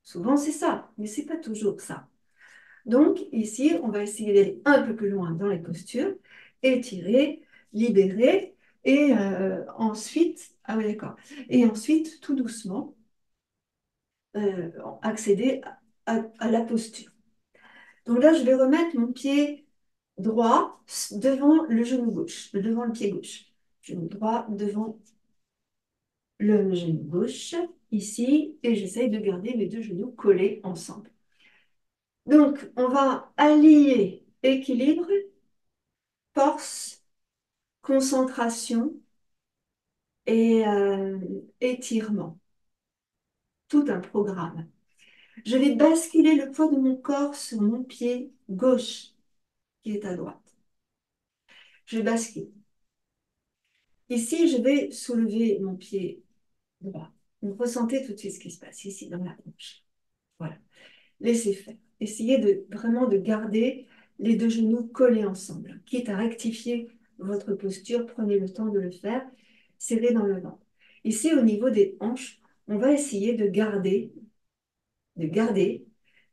Souvent, c'est ça, mais ce n'est pas toujours ça. Donc, ici, on va essayer d'aller un peu plus loin dans les postures, étirer, libérer, et ensuite, ah oui, d'accord, et ensuite, tout doucement, accéder à la posture. Donc là, je vais remettre mon pied droit devant le genou gauche, devant le pied gauche. Genou droit devant le genou gauche, ici, et j'essaye de garder mes deux genoux collés ensemble. Donc, on va allier équilibre, force, concentration et étirement. Tout un programme. Je vais basculer le poids de mon corps sur mon pied gauche, qui est à droite. Je bascule. Ici, je vais soulever mon pied droit. Vous ressentez tout de suite ce qui se passe ici dans la hanche. Voilà. Laissez faire. Essayez vraiment de garder les deux genoux collés ensemble. Quitte à rectifier votre posture, prenez le temps de le faire. Serrez dans le ventre. Ici, au niveau des hanches, on va essayer de garder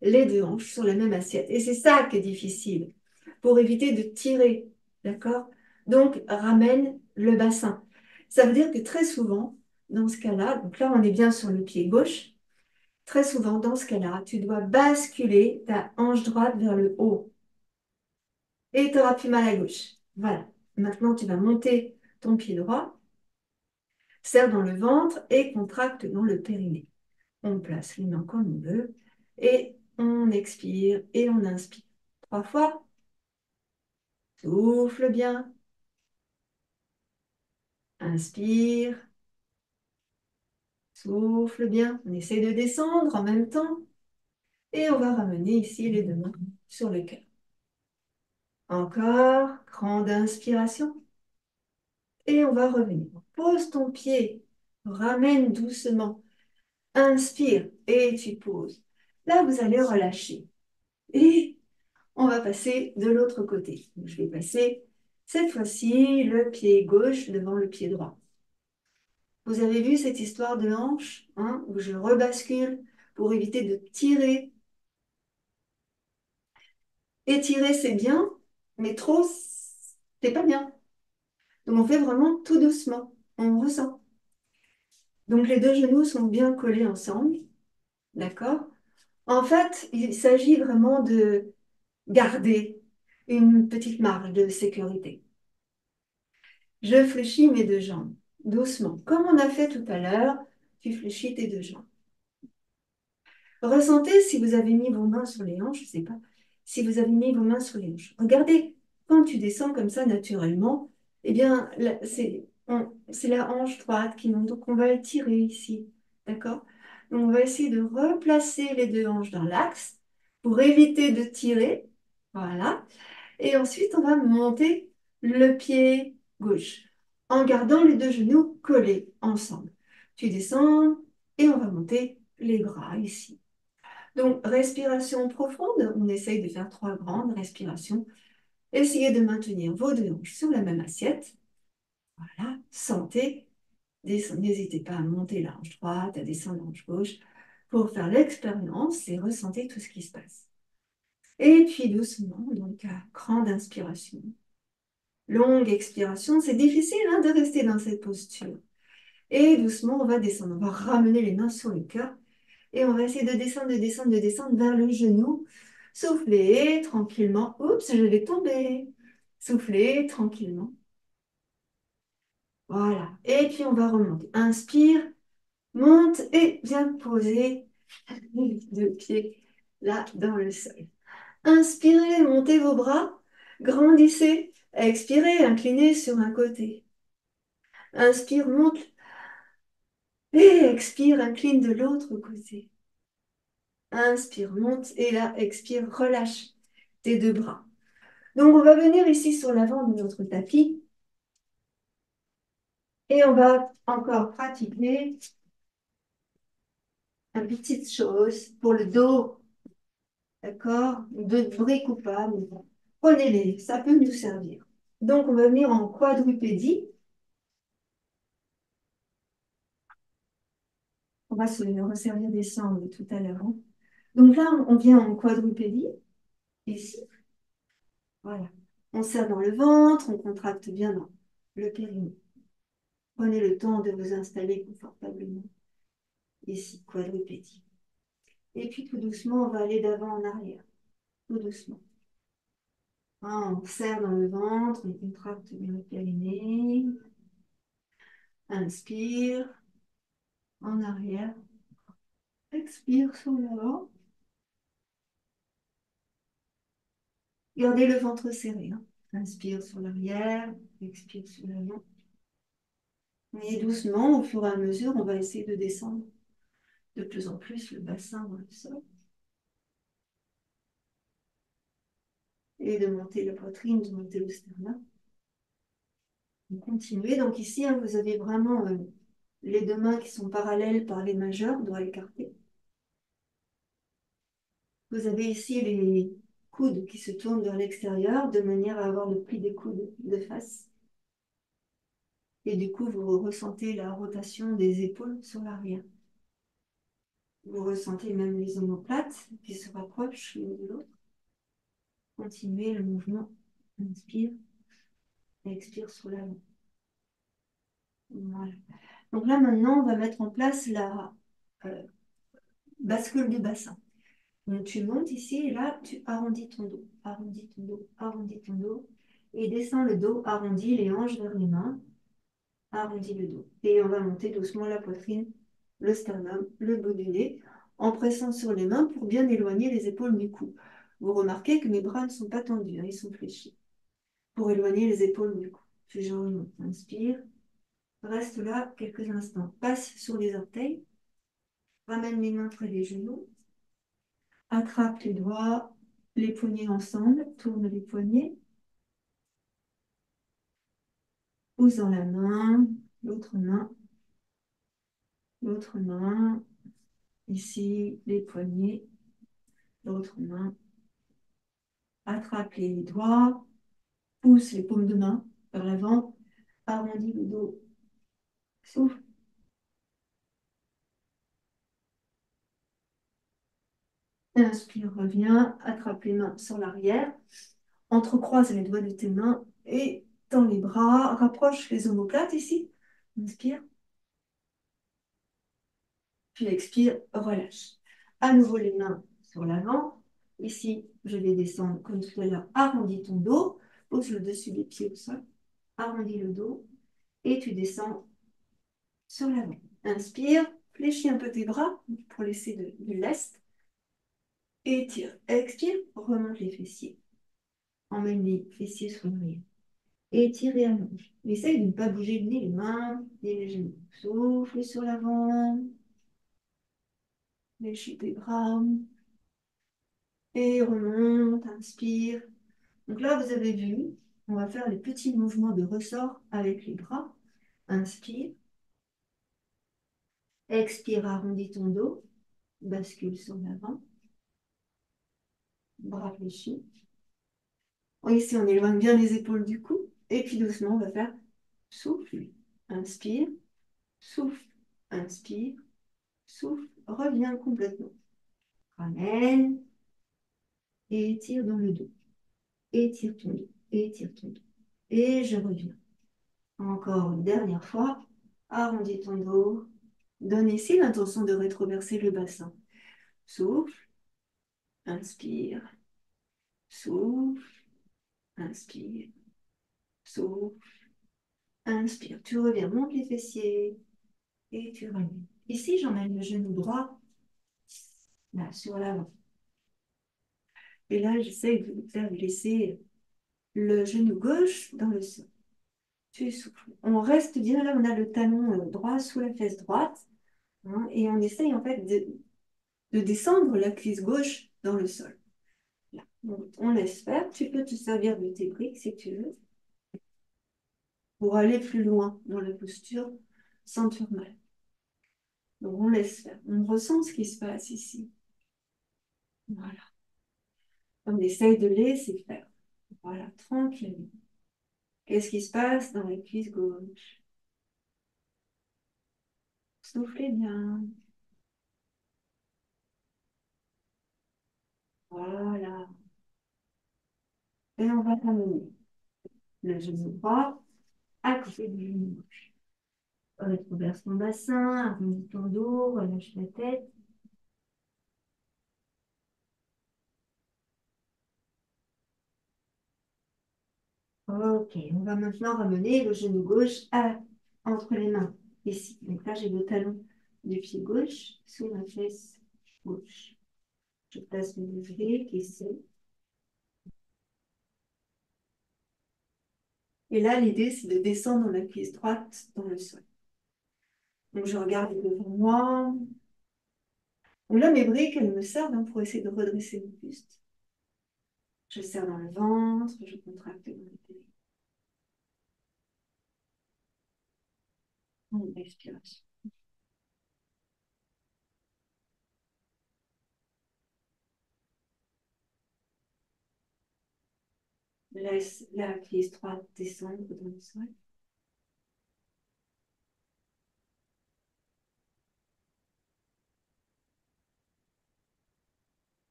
les deux hanches sur la même assiette. Et c'est ça qui est difficile, pour éviter de tirer. D'accord? Donc, ramène le bassin. Ça veut dire que très souvent, dans ce cas-là, donc là, on est bien sur le pied gauche. Très souvent, dans ce cas-là, tu dois basculer ta hanche droite vers le haut et tu n'auras plus mal à gauche. Voilà. Maintenant, tu vas monter ton pied droit, serre dans le ventre et contracte dans le périnée. On place les mains comme on veut et on expire et on inspire. 3 fois. Souffle bien. Inspire. Souffle bien. On essaie de descendre en même temps. Et on va ramener ici les deux mains sur le cœur. Encore. Grande inspiration. Et on va revenir. Pose ton pied. Ramène doucement. Inspire et tu poses. Là, vous allez relâcher. Et on va passer de l'autre côté. Donc, je vais passer cette fois-ci le pied gauche devant le pied droit. Vous avez vu cette histoire de hanche, hein, où je rebascule pour éviter de tirer. Étirer, c'est bien, mais trop, c'est pas bien. Donc on fait vraiment tout doucement. On ressent. Donc les deux genoux sont bien collés ensemble. D'accord? En fait, il s'agit vraiment de garder une petite marge de sécurité. Je fléchis mes deux jambes, doucement. Comme on a fait tout à l'heure, tu fléchis tes deux jambes. Ressentez si vous avez mis vos mains sur les hanches, je ne sais pas, si vous avez mis vos mains sur les hanches. Regardez, quand tu descends comme ça naturellement, eh bien, c'est la hanche droite qui monte. Donc, on va étirer ici. D'accord? Donc, on va essayer de replacer les deux hanches dans l'axe pour éviter de tirer. Voilà. Et ensuite, on va monter le pied gauche en gardant les deux genoux collés ensemble. Tu descends et on va monter les bras ici. Donc, respiration profonde. On essaye de faire 3 grandes respirations. Essayez de maintenir vos deux hanches sur la même assiette. Voilà. Sentez. N'hésitez pas à monter la hanche droite, à descendre la hanche gauche pour faire l'expérience et ressentir tout ce qui se passe. Et puis doucement, donc à grande inspiration. Longue expiration, c'est difficile hein, de rester dans cette posture. Et doucement, on va descendre. On va ramener les mains sur le cœur. Et on va essayer de descendre, de descendre, de descendre vers le genou. Soufflez tranquillement. Oups, je vais tomber. Soufflez tranquillement. Voilà. Et puis, on va remonter. Inspire, monte et bien poser les deux pieds là dans le sol. Inspirez, montez vos bras. Grandissez. Expirez, inclinez sur un côté. Inspire, monte. Et expire, incline de l'autre côté. Inspire, monte. Et là, expire, relâche tes deux bras. Donc, on va venir ici sur l'avant de notre tapis et on va encore pratiquer une petite chose pour le dos, d'accord? De briques ou pas, mais bon. Prenez-les, ça peut nous servir. Donc, on va venir en quadrupédie. On va se resservir des sangles tout à l'heure, hein. Donc là, on vient en quadrupédie, ici. Voilà. On serre dans le ventre, on contracte bien dans le périnée. Prenez le temps de vous installer confortablement. Ici, quadrupédie. Et puis tout doucement, on va aller d'avant en arrière. Tout doucement. On serre dans le ventre, on contracte bien le périnée. Inspire, en arrière. Expire sur l'avant. Gardez le ventre serré, hein. Inspire sur l'arrière, expire sur l'avant. Et doucement, au fur et à mesure, on va essayer de descendre de plus en plus le bassin dans le sol. Et de monter la poitrine, de monter le sternum. Continuez. Donc ici, hein, vous avez vraiment les deux mains qui sont parallèles par les majeurs, doigts écartés. Vous avez ici les coudes qui se tournent vers l'extérieur de manière à avoir le pli des coudes de face. Et du coup, vous ressentez la rotation des épaules sur l'arrière. Vous ressentez même les omoplates qui se rapprochent l'une de l'autre. Continuez le mouvement. Inspire, expire sur l'avant. Voilà. Donc là, maintenant, on va mettre en place la euh, bascule du bassin. Donc tu montes ici et là, tu arrondis ton dos, arrondis ton dos, arrondis ton dos et descends le dos, arrondis les hanches vers les mains, arrondis le dos. Et on va monter doucement la poitrine, le sternum, le bout du nez, en pressant sur les mains pour bien éloigner les épaules du cou. Vous remarquez que mes bras ne sont pas tendus, hein, ils sont fléchis. Pour éloigner les épaules du cou. Puis je remonte, inspire, reste là quelques instants. Passe sur les orteils, ramène les mains près des genoux, attrape les doigts, les poignets ensemble, tourne les poignets, pose dans la main, l'autre main, ici les poignets, l'autre main, attrape les doigts, pousse les paumes de main vers l'avant, arrondis le dos, souffle, inspire, reviens, attrape les mains sur l'arrière, entrecroise les doigts de tes mains et tends les bras, rapproche les omoplates ici, inspire, puis expire, relâche. À nouveau les mains sur l'avant. Ici, je vais descendre comme tout à l'heure. Arrondis ton dos, pose le dessus des pieds au sol, arrondis le dos et tu descends sur l'avant. Inspire, fléchis un peu tes bras pour laisser de l'est. Étire, expire, remonte les fessiers. Emmène les fessiers sur l'arrière. Étire et allonge. Essaye de ne pas bouger ni les mains, ni les genoux. Souffle sur l'avant. Fléchis tes bras. Et remonte, inspire. Donc là, vous avez vu, on va faire les petits mouvements de ressort avec les bras. Inspire. Expire, arrondis ton dos. Bascule sur l'avant. Bras fléchis. Ici, on éloigne bien les épaules du cou. Et puis doucement, on va faire souffle. Inspire. Souffle. Inspire. Souffle. Reviens complètement. Ramène. Et étire dans le dos. Étire ton dos. Étire ton dos. Et je reviens. Encore une dernière fois. Arrondis ton dos. Donne ici l'intention de rétroverser le bassin. Souffle, inspire, souffle, inspire, souffle, inspire. Tu reviens, monte les fessiers et tu ramènes. Ici, j'emmène le genou droit là sur l'avant. Et là, j'essaie de faire glisser le genou gauche dans le sol. Tu souffles. On reste bien là, on a le talon droit sous la fesse droite, hein, et on essaye en fait de descendre la cuisse gauche dans le sol. Là. Donc, on laisse faire. Tu peux te servir de tes briques si tu veux pour aller plus loin dans la posture sans te faire mal. Donc, on laisse faire. On ressent ce qui se passe ici. Voilà. On essaye de laisser faire. Voilà, tranquillement. Qu'est-ce qui se passe dans la cuisse gauche? Soufflez bien. Voilà. Et on va terminer. Le genou droit à côté du genou gauche. Retroverse ton bassin, arrondis ton dos, relâche la tête. Ok, on va maintenant ramener le genou gauche entre les mains, ici. Donc là, j'ai le talon du pied gauche sous ma fesse gauche. Je place mes ouvriers ici. Et là, l'idée, c'est de descendre la cuisse droite dans le sol. Donc, je regarde devant moi. Donc là, mes briques, elles me servent hein, pour essayer de redresser mon buste. Je serre dans le ventre, je contracte dans les pelvis. Une respiration. Laisse la cuisse droite descendre dans le sol.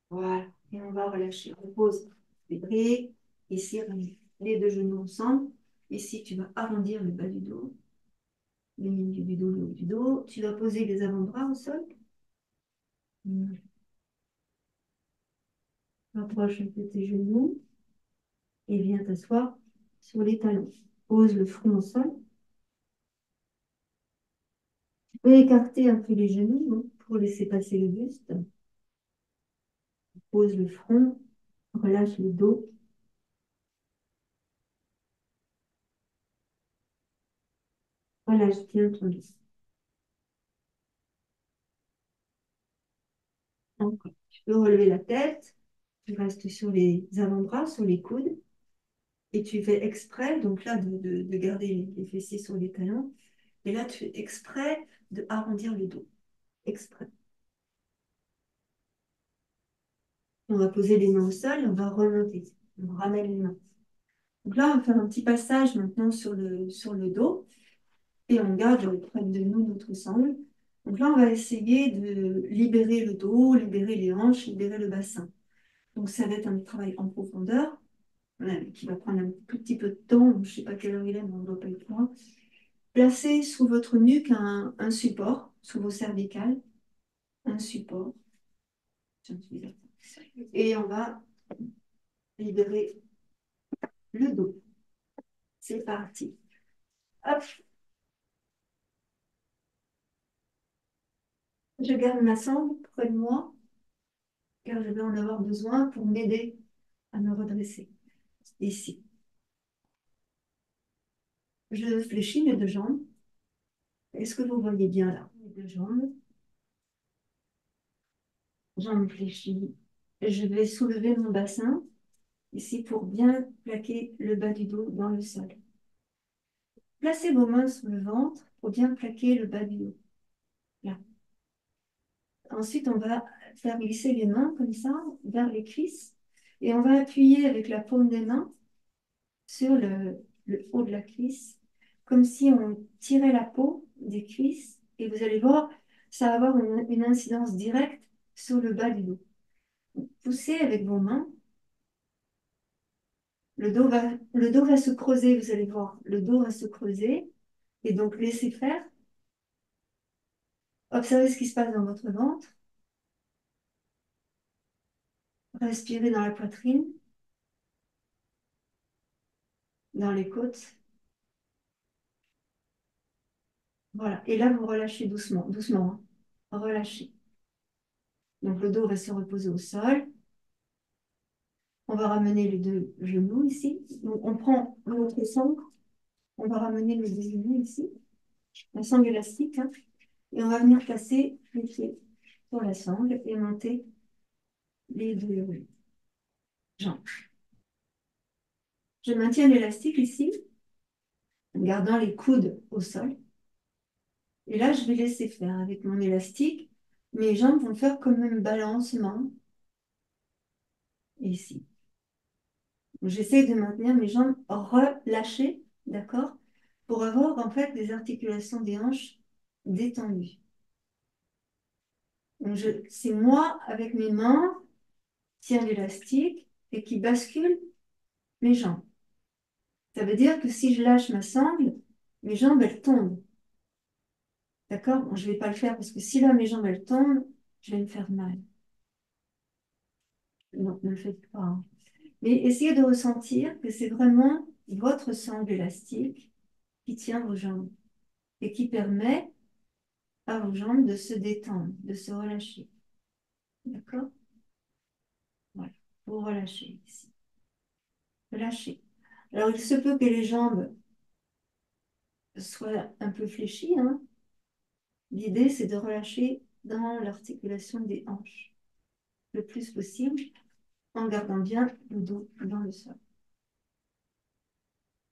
Voilà. Et on va relâcher. On pose les briques. Ici, ramène les deux genoux ensemble. Ici, tu vas arrondir le bas du dos. le milieu du dos, le haut du dos. Tu vas poser les avant-bras au sol. Rapproche un peu tes genoux et viens t'asseoir sur les talons. Pose le front au sol. Tu peux écarter un peu les genoux pour laisser passer le buste. Pose le front, relâche le dos. Relâche bien ton dos. Encore. Tu peux relever la tête. Tu restes sur les avant-bras, sur les coudes. Et tu fais exprès, donc là, de garder les fessiers sur les talons. Et là, tu fais exprès de arrondir le dos. Exprès. On va poser les mains au sol et on va remonter. On ramène les mains. Donc là, on va faire un petit passage maintenant sur le dos et on garde près de nous notre sangle. Donc là, on va essayer de libérer le dos, libérer les hanches, libérer le bassin. Donc ça va être un travail en profondeur qui va prendre un tout petit peu de temps. Je ne sais pas quelle heure il est, mais on ne doit pas être loin. Placez sous votre nuque un support, sous vos cervicales, un support. Et on va libérer le dos. C'est parti. Hop, je garde ma sangle près de moi, car je vais en avoir besoin pour m'aider à me redresser. Ici. Je fléchis mes deux jambes. Est-ce que vous voyez bien là? Mes deux jambes. Jambes fléchies. Je vais soulever mon bassin ici pour bien plaquer le bas du dos dans le sol. Placez vos mains sur le ventre pour bien plaquer le bas du dos. Là. Ensuite, on va faire glisser les mains comme ça vers les cuisses et on va appuyer avec la paume des mains sur le haut de la cuisse, comme si on tirait la peau des cuisses et vous allez voir, ça va avoir une incidence directe sur le bas du dos. Poussez avec vos mains, le dos va se creuser, vous allez voir, le dos va se creuser et donc laissez faire. Observez ce qui se passe dans votre ventre. Respirez dans la poitrine, dans les côtes. Voilà. Et là, vous relâchez doucement, doucement, hein. Relâchez. Donc, le dos va se reposer au sol. On va ramener les deux genoux ici. Donc, on prend notre sangle. On va ramener les deux genoux ici. La sangle élastique, hein. Et on va venir placer les pieds sur la sangle et monter les deux jambes. Je maintiens l'élastique ici, en gardant les coudes au sol. Et là, je vais laisser faire avec mon élastique. Mes jambes vont faire comme un balancement ici. J'essaie de maintenir mes jambes relâchées, d'accord, pour avoir en fait des articulations des hanches détendues. Donc c'est moi avec mes mains tiens l'élastique et qui bascule mes jambes. Ça veut dire que si je lâche ma sangle, mes jambes elles tombent. D'accord? Bon, je ne vais pas le faire parce que si là mes jambes elles tombent, je vais me faire mal. Non, ne le faites pas, hein. Mais essayez de ressentir que c'est vraiment votre sangle élastique qui tient vos jambes et qui permet à vos jambes de se détendre, de se relâcher. D'accord? Voilà. Vous relâchez ici. Relâchez. Alors, il se peut que les jambes soient un peu fléchies, hein. L'idée, c'est de relâcher dans l'articulation des hanches le plus possible en gardant bien le dos dans le sol.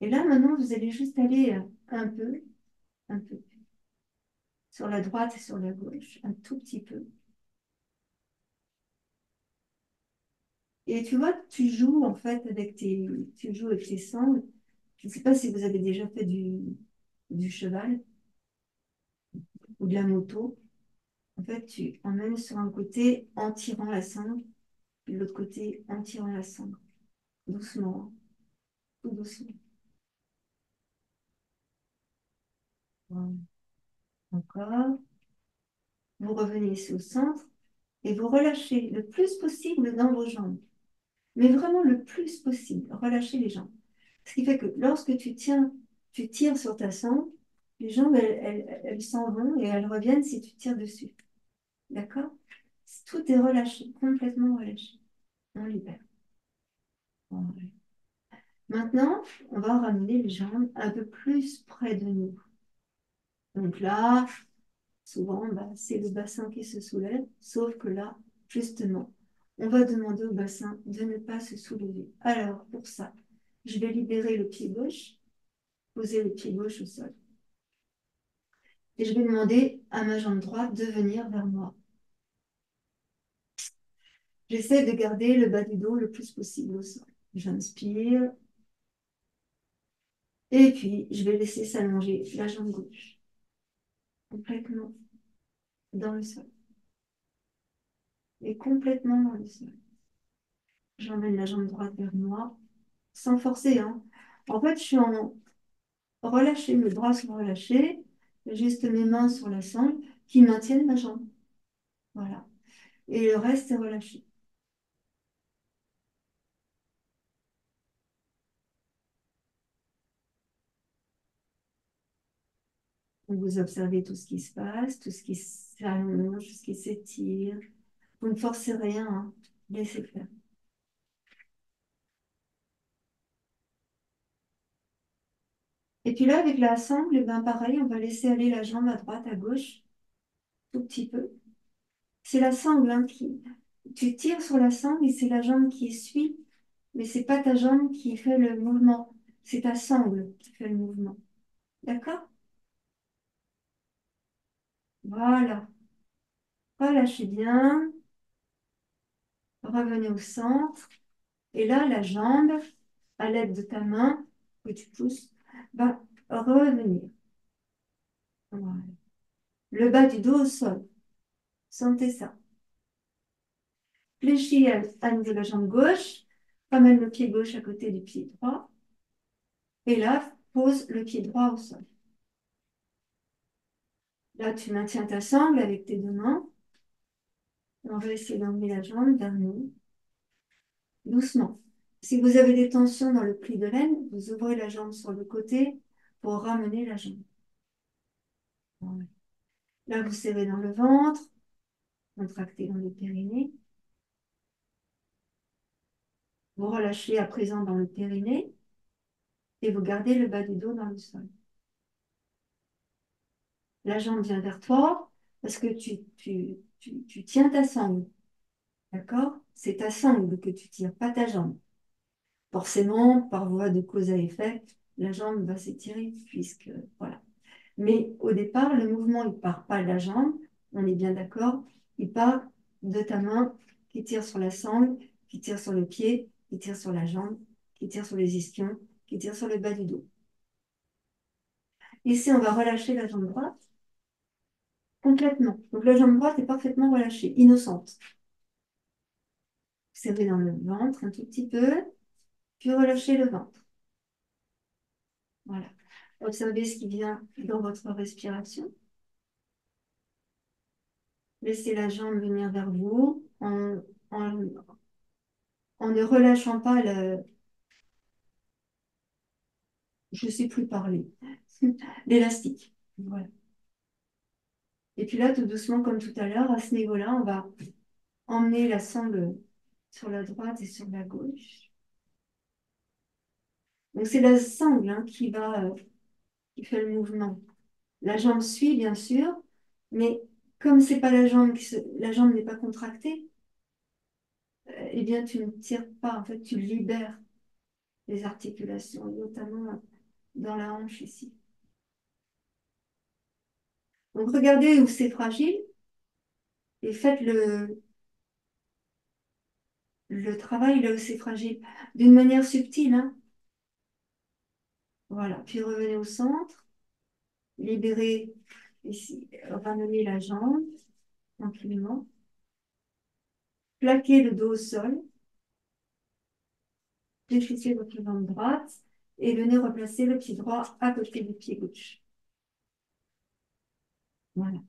Et là, maintenant, vous allez juste aller un peu, sur la droite et sur la gauche, un tout petit peu. Et tu vois, tu joues en fait tu joues avec tes sangles. Je ne sais pas si vous avez déjà fait du cheval ou de la moto. En fait, tu emmènes sur un côté en tirant la sangle, et de l'autre côté en tirant la sangle. Doucement, hein, tout doucement. Voilà. Encore. Vous revenez ici au centre et vous relâchez le plus possible dans vos jambes. Mais vraiment le plus possible. Relâchez les jambes. Ce qui fait que lorsque tu tiens, tu tires sur ta sangle, les jambes, elles s'en vont et elles reviennent si tu tires dessus. D'accord? Tout est relâché, complètement relâché. On libère. Voilà. Maintenant, on va ramener les jambes un peu plus près de nous. Donc là, souvent, bah, c'est le bassin qui se soulève, sauf que là, justement, on va demander au bassin de ne pas se soulever. Alors, pour ça, je vais libérer le pied gauche, poser le pied gauche au sol. Et je vais demander à ma jambe droite de venir vers moi. J'essaie de garder le bas du dos le plus possible au sol. J'inspire. Et puis, je vais laisser s'allonger la jambe gauche complètement dans le sol. Et complètement dans le sol. J'emmène la jambe droite vers moi, sans forcer, hein. En fait, je suis en relâché, mes bras sont relâchés, juste mes mains sur la sangle qui maintiennent ma jambe. Voilà. Et le reste est relâché. Donc, vous observez tout ce qui se passe, tout ce qui s'allonge, tout ce qui s'étire. Vous ne forcez rien, hein. Laissez faire. Et puis là, avec la sangle, eh ben pareil, on va laisser aller la jambe à droite, à gauche, tout petit peu. C'est la sangle hein, qui... Tu tires sur la sangle et c'est la jambe qui suit, mais c'est pas ta jambe qui fait le mouvement. C'est ta sangle qui fait le mouvement. D'accord? Voilà. Relâchez bien. Revenez au centre. Et là, la jambe, à l'aide de ta main que tu pousses, va revenir. Voilà. Le bas du dos au sol. Sentez ça. Fléchis à nouveau la jambe gauche. Ramène le pied gauche à côté du pied droit. Et là, pose le pied droit au sol. Là, tu maintiens ta sangle avec tes deux mains. On va essayer d'emmener la jambe vers nous, doucement. Si vous avez des tensions dans le pli de l'aine, vous ouvrez la jambe sur le côté pour ramener la jambe. Voilà. Là, vous serrez dans le ventre, contractez dans le périnée. Vous relâchez à présent dans le périnée et vous gardez le bas du dos dans le sol. La jambe vient vers toi parce que tu tiens ta sangle. D'accord? C'est ta sangle que tu tires, pas ta jambe. Forcément, par voie de cause à effet, la jambe va s'étirer puisque, voilà. Mais au départ, le mouvement, il part pas de la jambe, on est bien d'accord, il part de ta main qui tire sur la sangle, qui tire sur le pied, qui tire sur la jambe, qui tire sur les ischions, qui tire sur le bas du dos. Ici, on va relâcher la jambe droite complètement. Donc la jambe droite est parfaitement relâchée, innocente. Serrez dans le ventre un tout petit peu, puis relâchez le ventre. Voilà. Observez ce qui vient dans votre respiration. Laissez la jambe venir vers vous en, en ne relâchant pas je ne sais plus parler, l'élastique. Voilà. Et puis là, tout doucement, comme tout à l'heure, à ce niveau-là, on va emmener la sangle sur la droite et sur la gauche. Donc c'est la sangle hein, qui fait le mouvement. La jambe suit, bien sûr, mais comme c'est pas la jambe la jambe n'est pas contractée, eh bien tu ne tires pas, en fait tu libères les articulations, notamment dans la hanche ici. Donc regardez où c'est fragile et faites le travail là où c'est fragile d'une manière subtile. Hein. Voilà, puis revenez au centre, libérez ici, ramenez la jambe tranquillement, plaquez le dos au sol, fléchissez votre jambe droite et venez replacer le pied droit à côté du pied gauche. Voilà.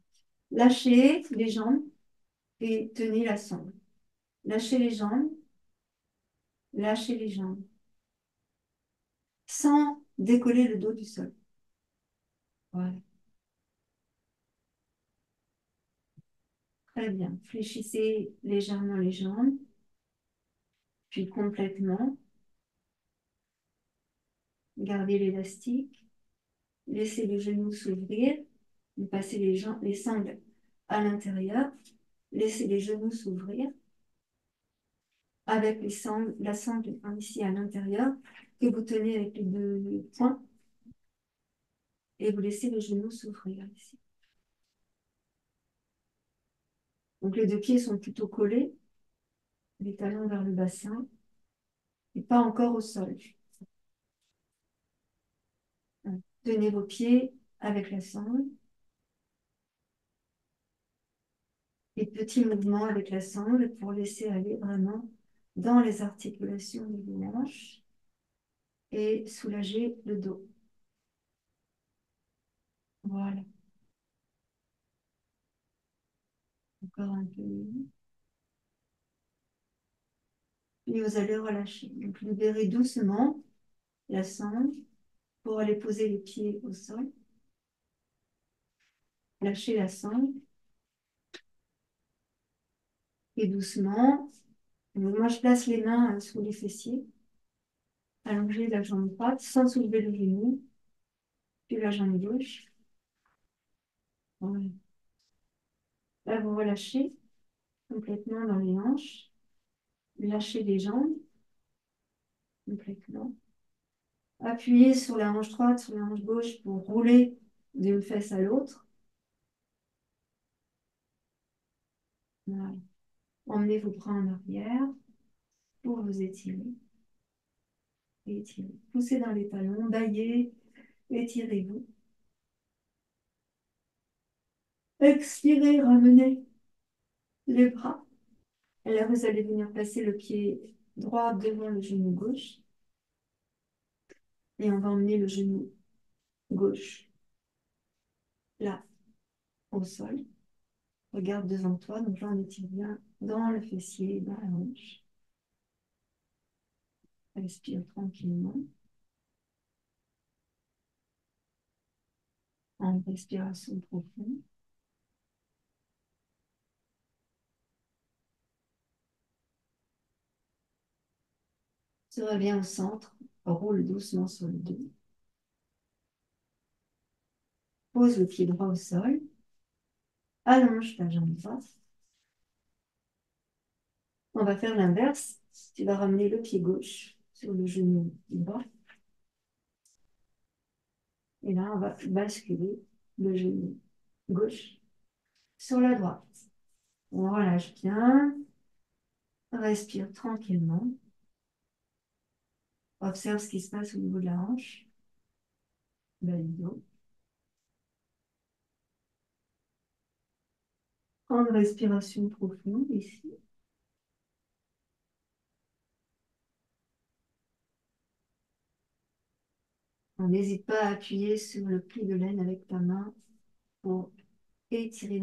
Lâchez les jambes et tenez la sangle. Lâchez les jambes, lâchez les jambes, sans décoller le dos du sol. Voilà. Très bien. Fléchissez légèrement les jambes, puis complètement. Gardez l'élastique. Laissez le genou s'ouvrir. Vous passez les sangles à l'intérieur. Laissez les genoux s'ouvrir avec la sangle ici à l'intérieur que vous tenez avec les deux poings et vous laissez le genou s'ouvrir ici. Donc les deux pieds sont plutôt collés, les talons vers le bassin et pas encore au sol. Tenez vos pieds avec la sangle et petit mouvement avec la sangle pour laisser aller vraiment dans les articulations des hanches et soulager le dos. Voilà. Encore un peu. Puis vous allez relâcher. Donc libérez doucement la sangle pour aller poser les pieds au sol. Lâchez la sangle et doucement. Moi, je place les mains sous les fessiers, allongez la jambe droite sans soulever le genou, puis la jambe gauche. Voilà. Là, vous relâchez complètement dans les hanches. Lâchez les jambes complètement. Appuyez sur la hanche droite, sur la hanche gauche pour rouler d'une fesse à l'autre. Voilà. Emmenez vos bras en arrière pour vous étirer. Étirez. Poussez dans les talons, baillez, étirez-vous. Expirez, ramenez les bras. Et là, vous allez venir placer le pied droit devant le genou gauche. Et on va emmener le genou gauche là, au sol. Regarde devant toi. Donc là, on étire bien dans le fessier, dans la hanche. Respire tranquillement. En respiration profonde. Se revient au centre. Roule doucement sur le dos. Pose le pied droit au sol. Allonge ta jambe droite. On va faire l'inverse. Tu vas ramener le pied gauche sur le genou droit. Et là, on va basculer le genou gauche sur la droite. On relâche bien. Respire tranquillement. Observe ce qui se passe au niveau de la hanche, bas du dos. Prends une respiration profonde ici. On n'hésite pas à appuyer sur le pli de laine avec ta main pour étirer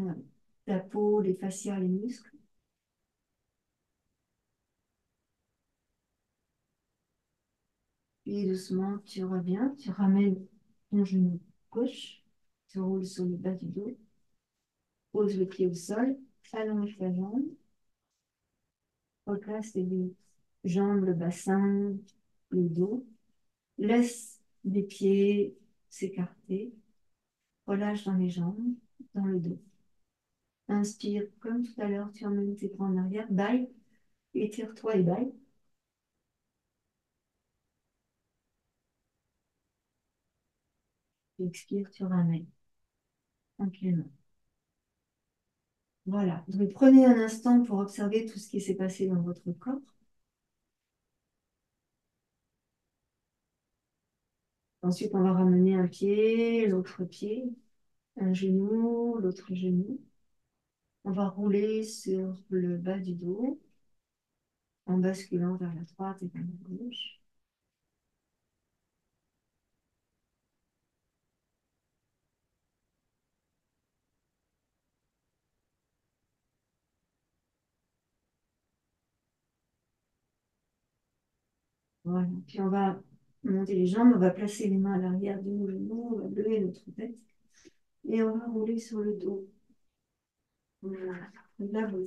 la peau, les fascias, les muscles. Puis doucement, tu reviens, tu ramènes ton genou gauche, tu roules sur le bas du dos, pose le pied au sol, allonge ta jambe, replace les deux jambes, le bassin, le dos, laisse les pieds s'écarter, relâche dans les jambes, dans le dos. Inspire, comme tout à l'heure, tu emmènes tes bras en arrière, baille, étire-toi et baille. Expire, tu ramènes tranquillement. Voilà. Donc, prenez un instant pour observer tout ce qui s'est passé dans votre corps. Ensuite, on va ramener un pied, l'autre pied, un genou, l'autre genou. On va rouler sur le bas du dos en basculant vers la droite et vers la gauche. Voilà. Puis on va monter les jambes, on va placer les mains à l'arrière de nos genoux, on va lever notre tête et on va rouler sur le dos. Voilà. Là, vous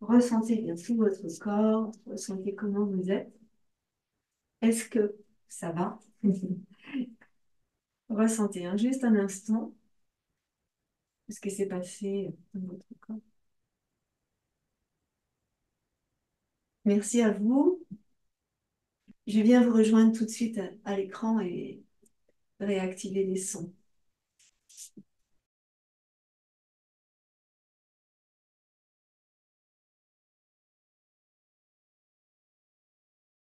ressentez bien tout votre corps, ressentez comment vous êtes. Est-ce que ça va? Ressentez juste un instant ce qui s'est passé dans votre corps. Merci à vous. Je viens vous rejoindre tout de suite à l'écran et réactiver les sons.